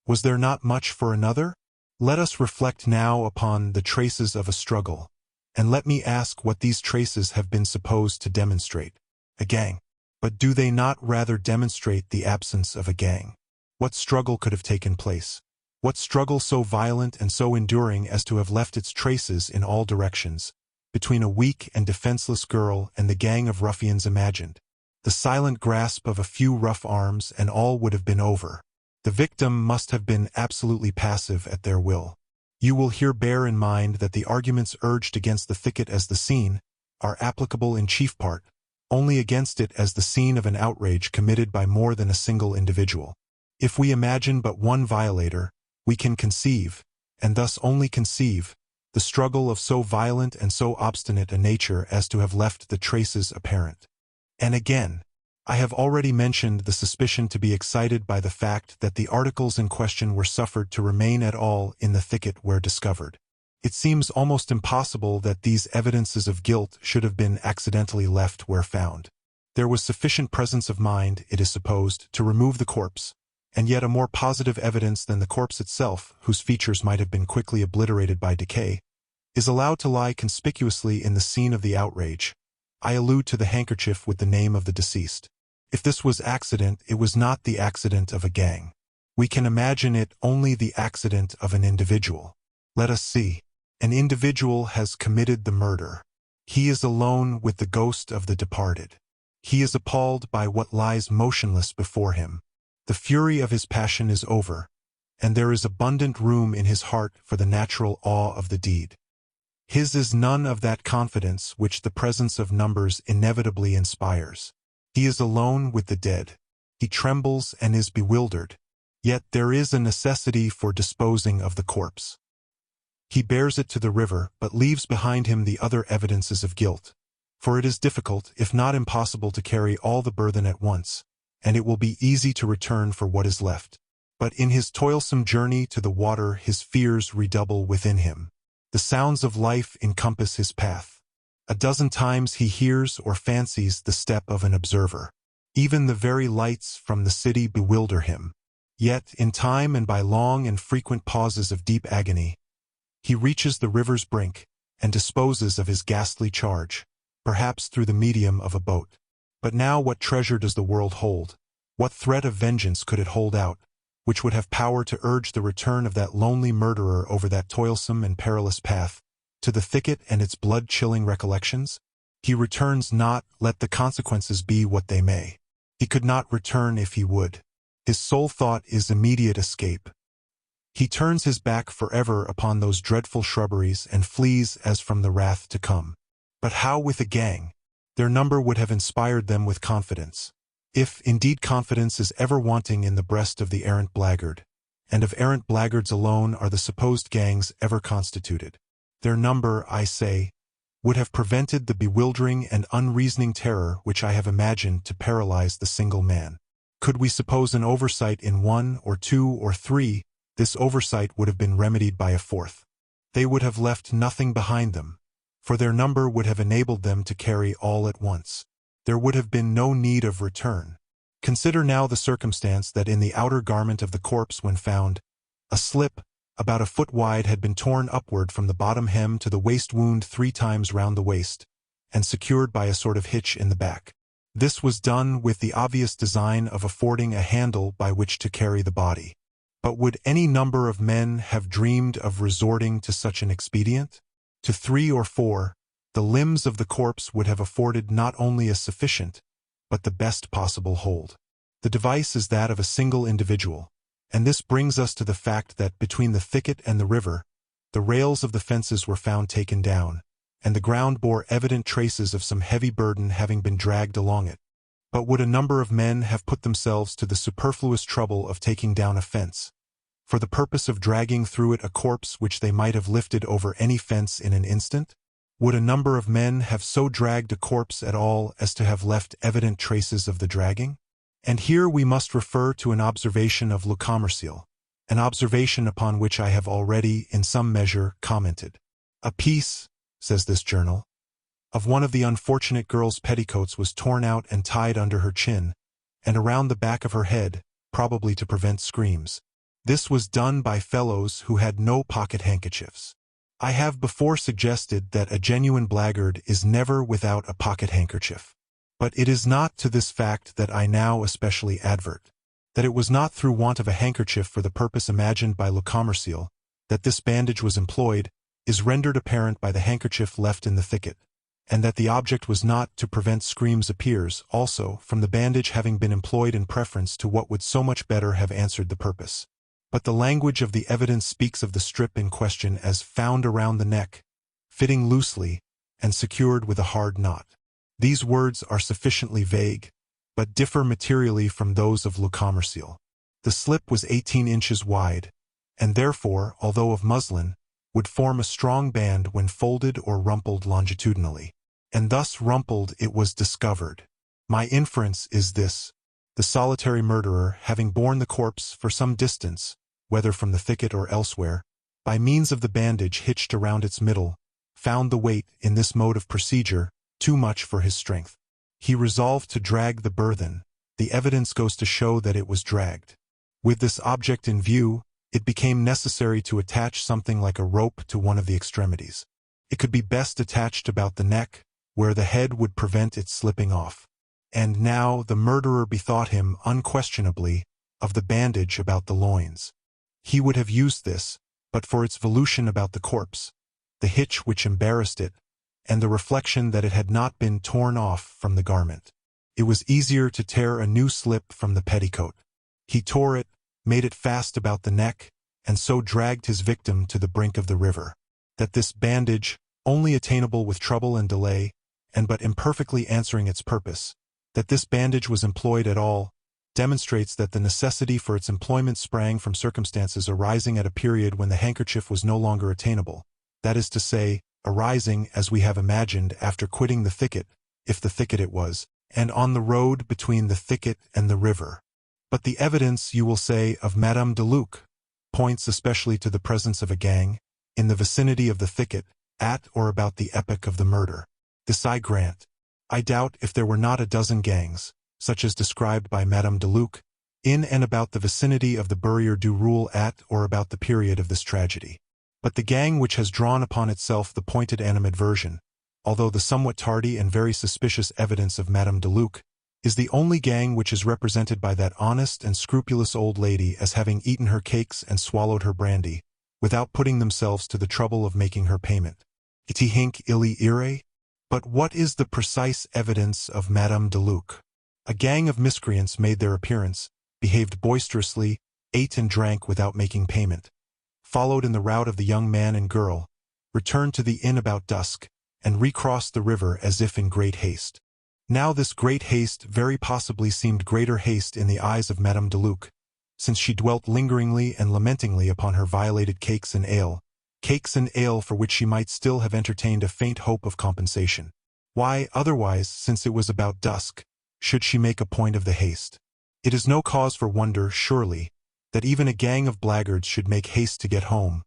B: Was there not much for another? Let us reflect now upon the traces of a struggle, and let me ask what these traces have been supposed to demonstrate. A gang. But do they not rather demonstrate the absence of a gang? What struggle could have taken place? What struggle so violent and so enduring as to have left its traces in all directions, between a weak and defenseless girl and the gang of ruffians imagined? The silent grasp of a few rough arms and all would have been over. The victim must have been absolutely passive at their will. You will here bear in mind that the arguments urged against the thicket as the scene are applicable in chief part only against it as the scene of an outrage committed by more than a single individual. If we imagine but one violator, we can conceive, and thus only conceive, the struggle of so violent and so obstinate a nature as to have left the traces apparent. And again, I have already mentioned the suspicion to be excited by the fact that the articles in question were suffered to remain at all in the thicket where discovered. It seems almost impossible that these evidences of guilt should have been accidentally left where found. There was sufficient presence of mind, it is supposed, to remove the corpse, and yet a more positive evidence than the corpse itself, whose features might have been quickly obliterated by decay, is allowed to lie conspicuously in the scene of the outrage. I allude to the handkerchief with the name of the deceased. If this was accident, it was not the accident of a gang. We can imagine it only the accident of an individual. Let us see. An individual has committed the murder. He is alone with the ghost of the departed. He is appalled by what lies motionless before him. The fury of his passion is over, and there is abundant room in his heart for the natural awe of the deed. His is none of that confidence which the presence of numbers inevitably inspires. He is alone with the dead. He trembles and is bewildered. Yet there is a necessity for disposing of the corpse. He bears it to the river, but leaves behind him the other evidences of guilt. For it is difficult, if not impossible, to carry all the burthen at once, and it will be easy to return for what is left. But in his toilsome journey to the water his fears redouble within him. The sounds of life encompass his path. A dozen times he hears or fancies the step of an observer. Even the very lights from the city bewilder him. Yet, in time and by long and frequent pauses of deep agony, he reaches the river's brink and disposes of his ghastly charge, perhaps through the medium of a boat. But now what treasure does the world hold? What threat of vengeance could it hold out, which would have power to urge the return of that lonely murderer over that toilsome and perilous path, to the thicket and its blood-chilling recollections? He returns not, let the consequences be what they may. He could not return if he would. His sole thought is immediate escape. He turns his back forever upon those dreadful shrubberies and flees as from the wrath to come. But how with a gang? Their number would have inspired them with confidence. If, indeed, confidence is ever wanting in the breast of the errant blackguard, and of errant blackguards alone are the supposed gangs ever constituted, their number, I say, would have prevented the bewildering and unreasoning terror which I have imagined to paralyze the single man. Could we suppose an oversight in one or two or three, this oversight would have been remedied by a fourth. They would have left nothing behind them, for their number would have enabled them to carry all at once. There would have been no need of return. Consider now the circumstance that in the outer garment of the corpse when found, a slip, about a foot wide, had been torn upward from the bottom hem to the waist wound 3 times round the waist, and secured by a sort of hitch in the back. This was done with the obvious design of affording a handle by which to carry the body. But would any number of men have dreamed of resorting to such an expedient? To 3 or 4, the limbs of the corpse would have afforded not only a sufficient, but the best possible hold. The device is that of a single individual, and this brings us to the fact that between the thicket and the river, the rails of the fences were found taken down, and the ground bore evident traces of some heavy burden having been dragged along it. But would a number of men have put themselves to the superfluous trouble of taking down a fence, for the purpose of dragging through it a corpse which they might have lifted over any fence in an instant? Would a number of men have so dragged a corpse at all as to have left evident traces of the dragging? And here we must refer to an observation of Le Commerciel, an observation upon which I have already, in some measure, commented. A piece, says this journal, of one of the unfortunate girl's petticoats was torn out and tied under her chin, and around the back of her head, probably to prevent screams. This was done by fellows who had no pocket handkerchiefs. I have before suggested that a genuine blackguard is never without a pocket handkerchief. But it is not to this fact that I now especially advert. That it was not through want of a handkerchief for the purpose imagined by Le Commerciel that this bandage was employed is rendered apparent by the handkerchief left in the thicket, and that the object was not to prevent screams appears, also, from the bandage having been employed in preference to what would so much better have answered the purpose. But the language of the evidence speaks of the strip in question as found around the neck, fitting loosely, and secured with a hard knot. These words are sufficiently vague, but differ materially from those of Le Commerciel. The slip was 18 inches wide, and therefore, although of muslin, would form a strong band when folded or rumpled longitudinally. And thus rumpled it was discovered. My inference is this: the solitary murderer, having borne the corpse for some distance, whether from the thicket or elsewhere, by means of the bandage hitched around its middle, found the weight, in this mode of procedure, too much for his strength. He resolved to drag the burthen. The evidence goes to show that it was dragged. With this object in view, it became necessary to attach something like a rope to one of the extremities. It could be best attached about the neck, where the head would prevent its slipping off. And now the murderer bethought him, unquestionably, of the bandage about the loins. He would have used this, but for its volution about the corpse, the hitch which embarrassed it, and the reflection that it had not been torn off from the garment. It was easier to tear a new slip from the petticoat. He tore it, made it fast about the neck, and so dragged his victim to the brink of the river. That this bandage, only attainable with trouble and delay, and but imperfectly answering its purpose, that this bandage was employed at all, demonstrates that the necessity for its employment sprang from circumstances arising at a period when the handkerchief was no longer attainable, that is to say, arising, as we have imagined, after quitting the thicket, if the thicket it was, and on the road between the thicket and the river. But the evidence, you will say, of Madame de Luc points especially to the presence of a gang in the vicinity of the thicket, at or about the epoch of the murder. This I grant. I doubt if there were not a dozen gangs, such as described by Madame de Luc, in and about the vicinity of the Barrière du Roule at or about the period of this tragedy. But the gang which has drawn upon itself the pointed animadversion, although the somewhat tardy and very suspicious evidence of Madame de Luc, is the only gang which is represented by that honest and scrupulous old lady as having eaten her cakes and swallowed her brandy, without putting themselves to the trouble of making her payment. Iti hinc illi ire? But what is the precise evidence of Madame de Luc? A gang of miscreants made their appearance, behaved boisterously, ate and drank without making payment, followed in the route of the young man and girl, returned to the inn about dusk, and recrossed the river as if in great haste. Now this great haste very possibly seemed greater haste in the eyes of Madame de Luc, since she dwelt lingeringly and lamentingly upon her violated cakes and ale for which she might still have entertained a faint hope of compensation. Why, otherwise, since it was about dusk, should she make a point of the haste? It is no cause for wonder, surely, that even a gang of blackguards should make haste to get home,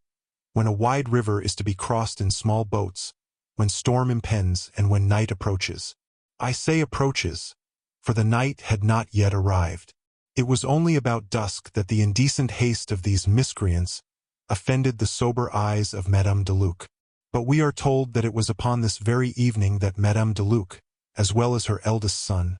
B: when a wide river is to be crossed in small boats, when storm impends and when night approaches. I say approaches, for the night had not yet arrived. It was only about dusk that the indecent haste of these miscreants offended the sober eyes of Madame de Luc. But we are told that it was upon this very evening that Madame de Luc, as well as her eldest son,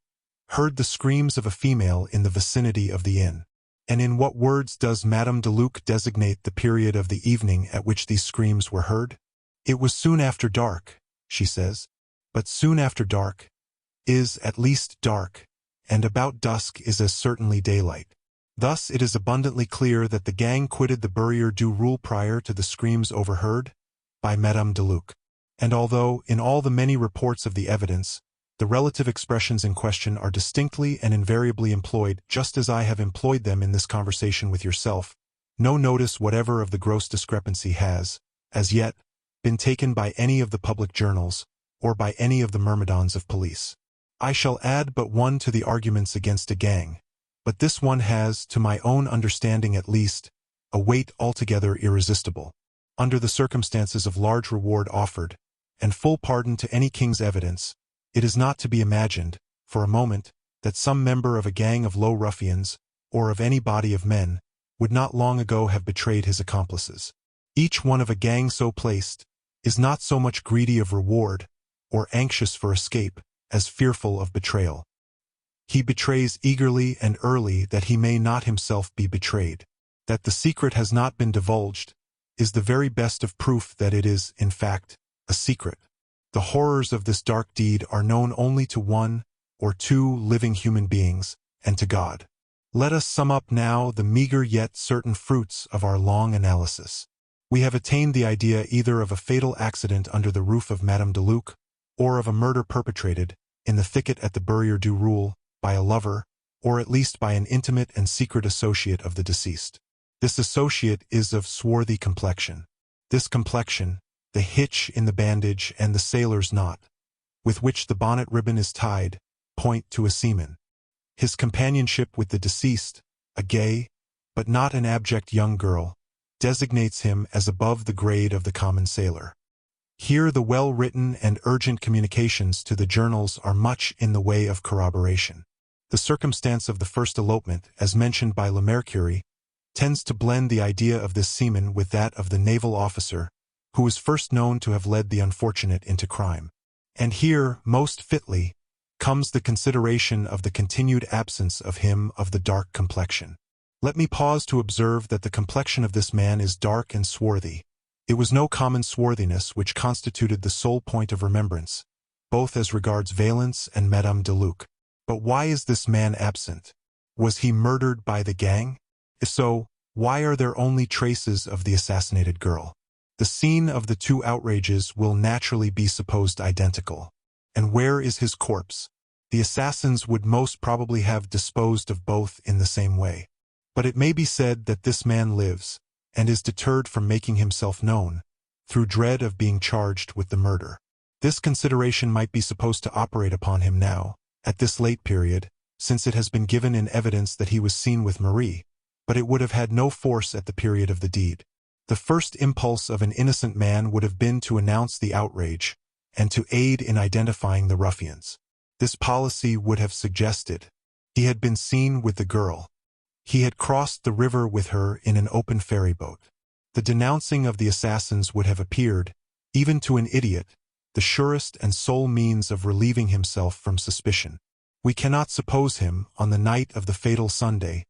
B: heard the screams of a female in the vicinity of the inn. And in what words does Madame de Luc designate the period of the evening at which these screams were heard? It was soon after dark, she says. But soon after dark is at least dark, and about dusk is as certainly daylight. Thus it is abundantly clear that the gang quitted the Barrière du Roule prior to the screams overheard by Madame de Luc. And although, in all the many reports of the evidence, the relative expressions in question are distinctly and invariably employed just as I have employed them in this conversation with yourself, no notice whatever of the gross discrepancy has, as yet, been taken by any of the public journals, or by any of the myrmidons of police. I shall add but one to the arguments against a gang, but this one has, to my own understanding at least, a weight altogether irresistible. Under the circumstances of large reward offered, and full pardon to any king's evidence, it is not to be imagined, for a moment, that some member of a gang of low ruffians, or of any body of men, would not long ago have betrayed his accomplices. Each one of a gang so placed is not so much greedy of reward, or anxious for escape, as fearful of betrayal. He betrays eagerly and early that he may not himself be betrayed. That the secret has not been divulged is the very best of proof that it is, in fact, a secret. The horrors of this dark deed are known only to one or two living human beings, and to God. Let us sum up now the meager yet certain fruits of our long analysis. We have attained the idea either of a fatal accident under the roof of Madame de Luc, or of a murder perpetrated, in the thicket at the Barrière du Roule, by a lover, or at least by an intimate and secret associate of the deceased. This associate is of swarthy complexion. This complexion, the hitch in the bandage and the sailor's knot, with which the bonnet ribbon is tied, point to a seaman. His companionship with the deceased, a gay, but not an abject young girl, designates him as above the grade of the common sailor. Here the well-written and urgent communications to the journals are much in the way of corroboration. The circumstance of the first elopement, as mentioned by Le Mercury, tends to blend the idea of this seaman with that of the naval officer, who was first known to have led the unfortunate into crime. And here, most fitly, comes the consideration of the continued absence of him of the dark complexion. Let me pause to observe that the complexion of this man is dark and swarthy. It was no common swarthiness which constituted the sole point of remembrance, both as regards Valence and Madame de Luc. But why is this man absent? Was he murdered by the gang? If so, why are there only traces of the assassinated girl? The scene of the two outrages will naturally be supposed identical. And where is his corpse? The assassins would most probably have disposed of both in the same way. But it may be said that this man lives, and is deterred from making himself known, through dread of being charged with the murder. This consideration might be supposed to operate upon him now, at this late period, since it has been given in evidence that he was seen with Marie, but it would have had no force at the period of the deed. The first impulse of an innocent man would have been to announce the outrage, and to aid in identifying the ruffians. This policy would have suggested, he had been seen with the girl. He had crossed the river with her in an open ferry boat. The denouncing of the assassins would have appeared, even to an idiot, the surest and sole means of relieving himself from suspicion. We cannot suppose him, on the night of the fatal Sunday,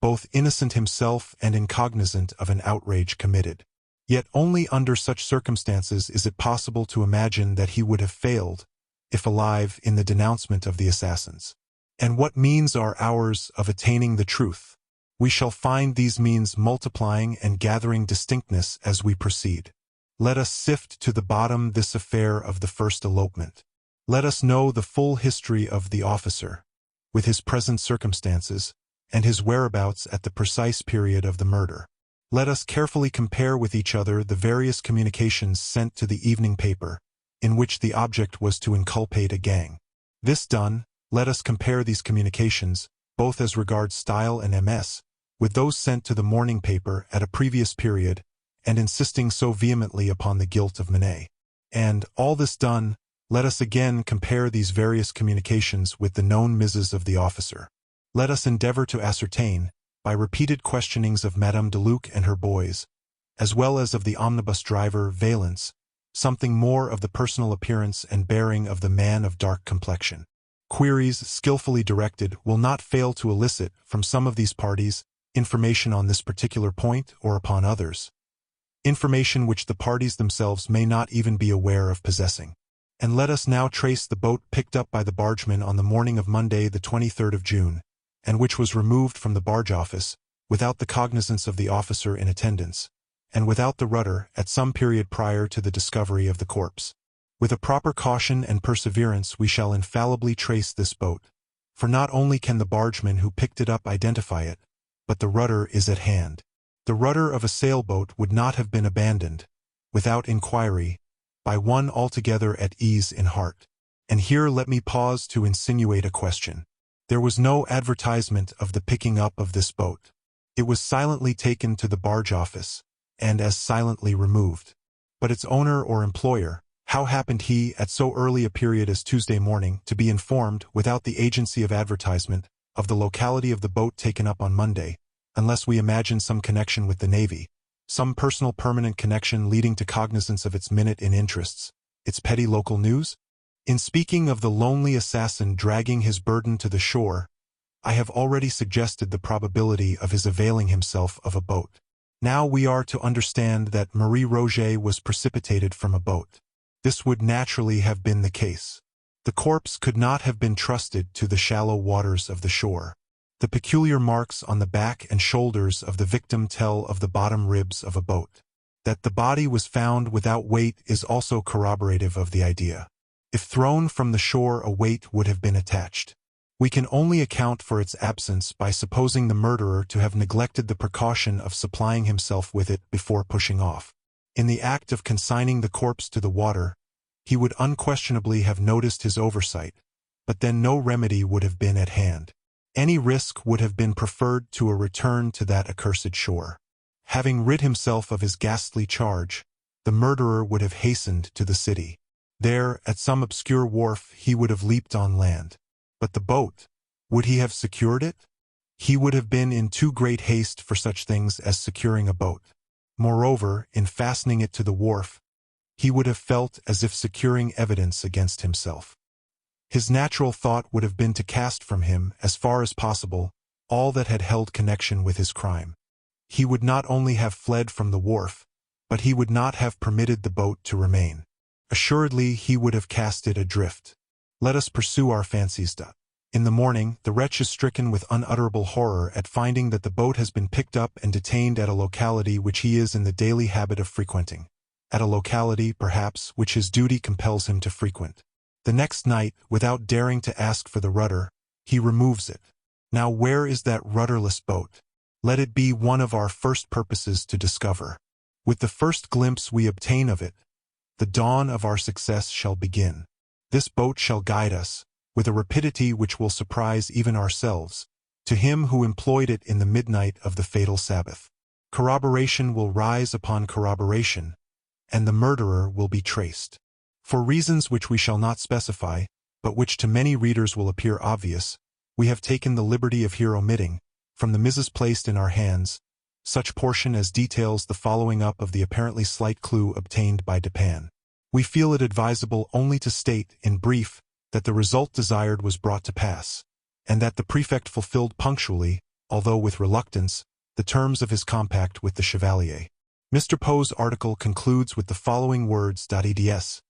B: both innocent himself and incognizant of an outrage committed. Yet only under such circumstances is it possible to imagine that he would have failed, if alive, in the denouncement of the assassins. And what means are ours of attaining the truth? We shall find these means multiplying and gathering distinctness as we proceed. Let us sift to the bottom this affair of the first elopement. Let us know the full history of the officer, with his present circumstances, and his whereabouts at the precise period of the murder. Let us carefully compare with each other the various communications sent to the evening paper, in which the object was to inculpate a gang. This done, let us compare these communications, both as regards style and MS, with those sent to the morning paper at a previous period, and insisting so vehemently upon the guilt of Manet. And, all this done, let us again compare these various communications with the known missives of the officer. Let us endeavor to ascertain, by repeated questionings of Madame de Luc and her boys, as well as of the omnibus driver Valence, something more of the personal appearance and bearing of the man of dark complexion. Queries skillfully directed will not fail to elicit from some of these parties information on this particular point or upon others, information which the parties themselves may not even be aware of possessing. And let us now trace the boat picked up by the bargeman on the morning of Monday the 23rd of June, and which was removed from the barge office, without the cognizance of the officer in attendance, and without the rudder at some period prior to the discovery of the corpse. With a proper caution and perseverance we shall infallibly trace this boat, for not only can the bargeman who picked it up identify it, but the rudder is at hand. The rudder of a sailboat would not have been abandoned, without inquiry, by one altogether at ease in heart. And here let me pause to insinuate a question. There was no advertisement of the picking up of this boat. It was silently taken to the barge office, and as silently removed. But its owner or employer, how happened he, at so early a period as Tuesday morning, to be informed, without the agency of advertisement, of the locality of the boat taken up on Monday, unless we imagine some connection with the Navy, some personal permanent connection leading to cognizance of its minute in interests, its petty local news? In speaking of the lonely assassin dragging his burden to the shore, I have already suggested the probability of his availing himself of a boat. Now we are to understand that Marie Rogêt was precipitated from a boat. This would naturally have been the case. The corpse could not have been trusted to the shallow waters of the shore. The peculiar marks on the back and shoulders of the victim tell of the bottom ribs of a boat. That the body was found without weight is also corroborative of the idea. If thrown from the shore, a weight would have been attached. We can only account for its absence by supposing the murderer to have neglected the precaution of supplying himself with it before pushing off. In the act of consigning the corpse to the water, he would unquestionably have noticed his oversight, but then no remedy would have been at hand. Any risk would have been preferred to a return to that accursed shore. Having rid himself of his ghastly charge, the murderer would have hastened to the city. There, at some obscure wharf, he would have leaped on land. But the boat, would he have secured it? He would have been in too great haste for such things as securing a boat. Moreover, in fastening it to the wharf, he would have felt as if securing evidence against himself. His natural thought would have been to cast from him, as far as possible, all that had held connection with his crime. He would not only have fled from the wharf, but he would not have permitted the boat to remain. Assuredly, he would have cast it adrift. Let us pursue our fancies. In the morning, the wretch is stricken with unutterable horror at finding that the boat has been picked up and detained at a locality which he is in the daily habit of frequenting. At a locality, perhaps, which his duty compels him to frequent. The next night, without daring to ask for the rudder, he removes it. Now where is that rudderless boat? Let it be one of our first purposes to discover. With the first glimpse we obtain of it, the dawn of our success shall begin. This boat shall guide us, with a rapidity which will surprise even ourselves, to him who employed it in the midnight of the fatal Sabbath. Corroboration will rise upon corroboration, and the murderer will be traced. For reasons which we shall not specify, but which to many readers will appear obvious, we have taken the liberty of here omitting, from the missives placed in our hands, such portion as details the following up of the apparently slight clue obtained by Dupin. We feel it advisable only to state, in brief, that the result desired was brought to pass, and that the prefect fulfilled punctually, although with reluctance, the terms of his compact with the Chevalier. Mr. Poe's article concludes with the following words: eds.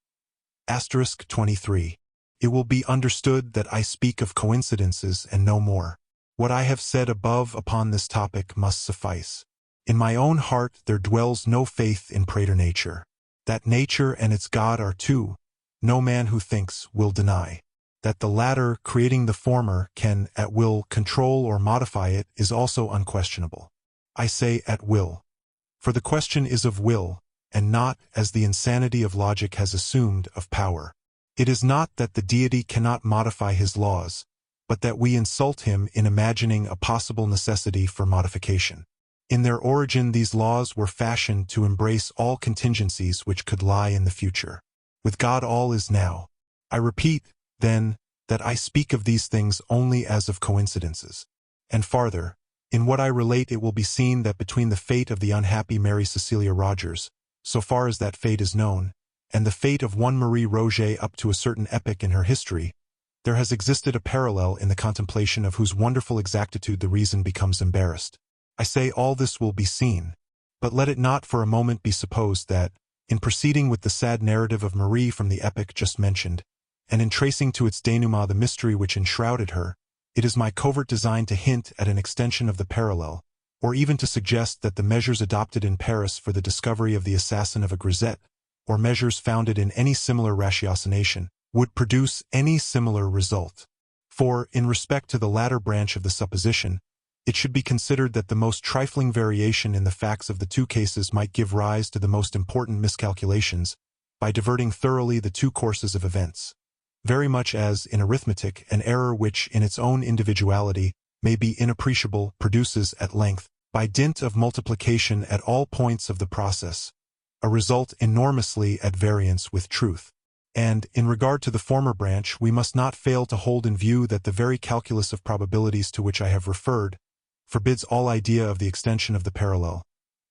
B: Asterisk 23. It will be understood that I speak of coincidences and no more. What I have said above upon this topic must suffice. In my own heart there dwells no faith in praeternature. That nature and its God are two, no man who thinks will deny. That the latter, creating the former, can, at will, control or modify it is also unquestionable. I say at will. For the question is of will, and not, as the insanity of logic has assumed, of power. It is not that the deity cannot modify his laws, but that we insult him in imagining a possible necessity for modification. In their origin these laws were fashioned to embrace all contingencies which could lie in the future. With God all is now. I repeat, then, that I speak of these things only as of coincidences. And farther, in what I relate it will be seen that between the fate of the unhappy Mary Cecilia Rogers, so far as that fate is known, and the fate of one Marie Rogêt up to a certain epoch in her history, there has existed a parallel in the contemplation of whose wonderful exactitude the reason becomes embarrassed. I say all this will be seen, but let it not for a moment be supposed that, in proceeding with the sad narrative of Marie from the epoch just mentioned, and in tracing to its denouement the mystery which enshrouded her, it is my covert design to hint at an extension of the parallel, or even to suggest that the measures adopted in Paris for the discovery of the assassin of a grisette, or measures founded in any similar ratiocination, would produce any similar result. For, in respect to the latter branch of the supposition, it should be considered that the most trifling variation in the facts of the two cases might give rise to the most important miscalculations, by diverting thoroughly the two courses of events. Very much as, in arithmetic, an error which, in its own individuality, may be inappreciable, produces, at length, by dint of multiplication at all points of the process, a result enormously at variance with truth. And, in regard to the former branch, we must not fail to hold in view that the very calculus of probabilities to which I have referred forbids all idea of the extension of the parallel,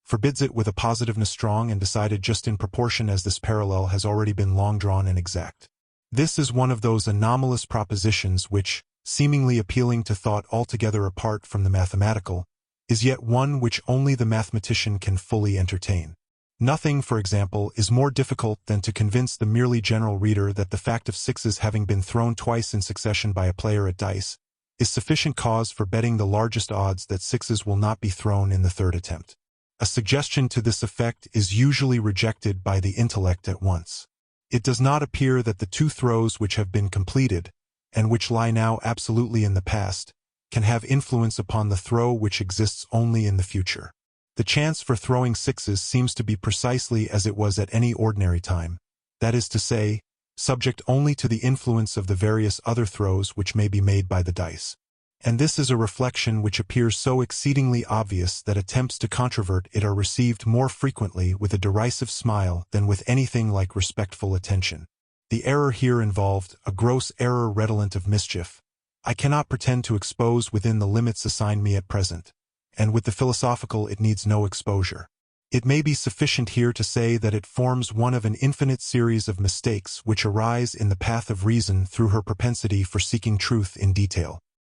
B: forbids it with a positiveness strong and decided just in proportion as this parallel has already been long drawn and exact. This is one of those anomalous propositions which, seemingly appealing to thought altogether apart from the mathematical, is yet one which only the mathematician can fully entertain. Nothing, for example, is more difficult than to convince the merely general reader that the fact of sixes having been thrown twice in succession by a player at dice is sufficient cause for betting the largest odds that sixes will not be thrown in the third attempt. A suggestion to this effect is usually rejected by the intellect at once. It does not appear that the two throws which have been completed, and which lie now absolutely in the past, can have influence upon the throw which exists only in the future. The chance for throwing sixes seems to be precisely as it was at any ordinary time, that is to say, subject only to the influence of the various other throws which may be made by the dice. And this is a reflection which appears so exceedingly obvious that attempts to controvert it are received more frequently with a derisive smile than with anything like respectful attention. The error here involved a gross error redolent of mischief. I cannot pretend to expose within the limits assigned me at present, and with the philosophical it needs no exposure. It may be sufficient here to say that it forms one of an infinite series of mistakes which arise in the path of reason through her propensity for seeking truth in detail.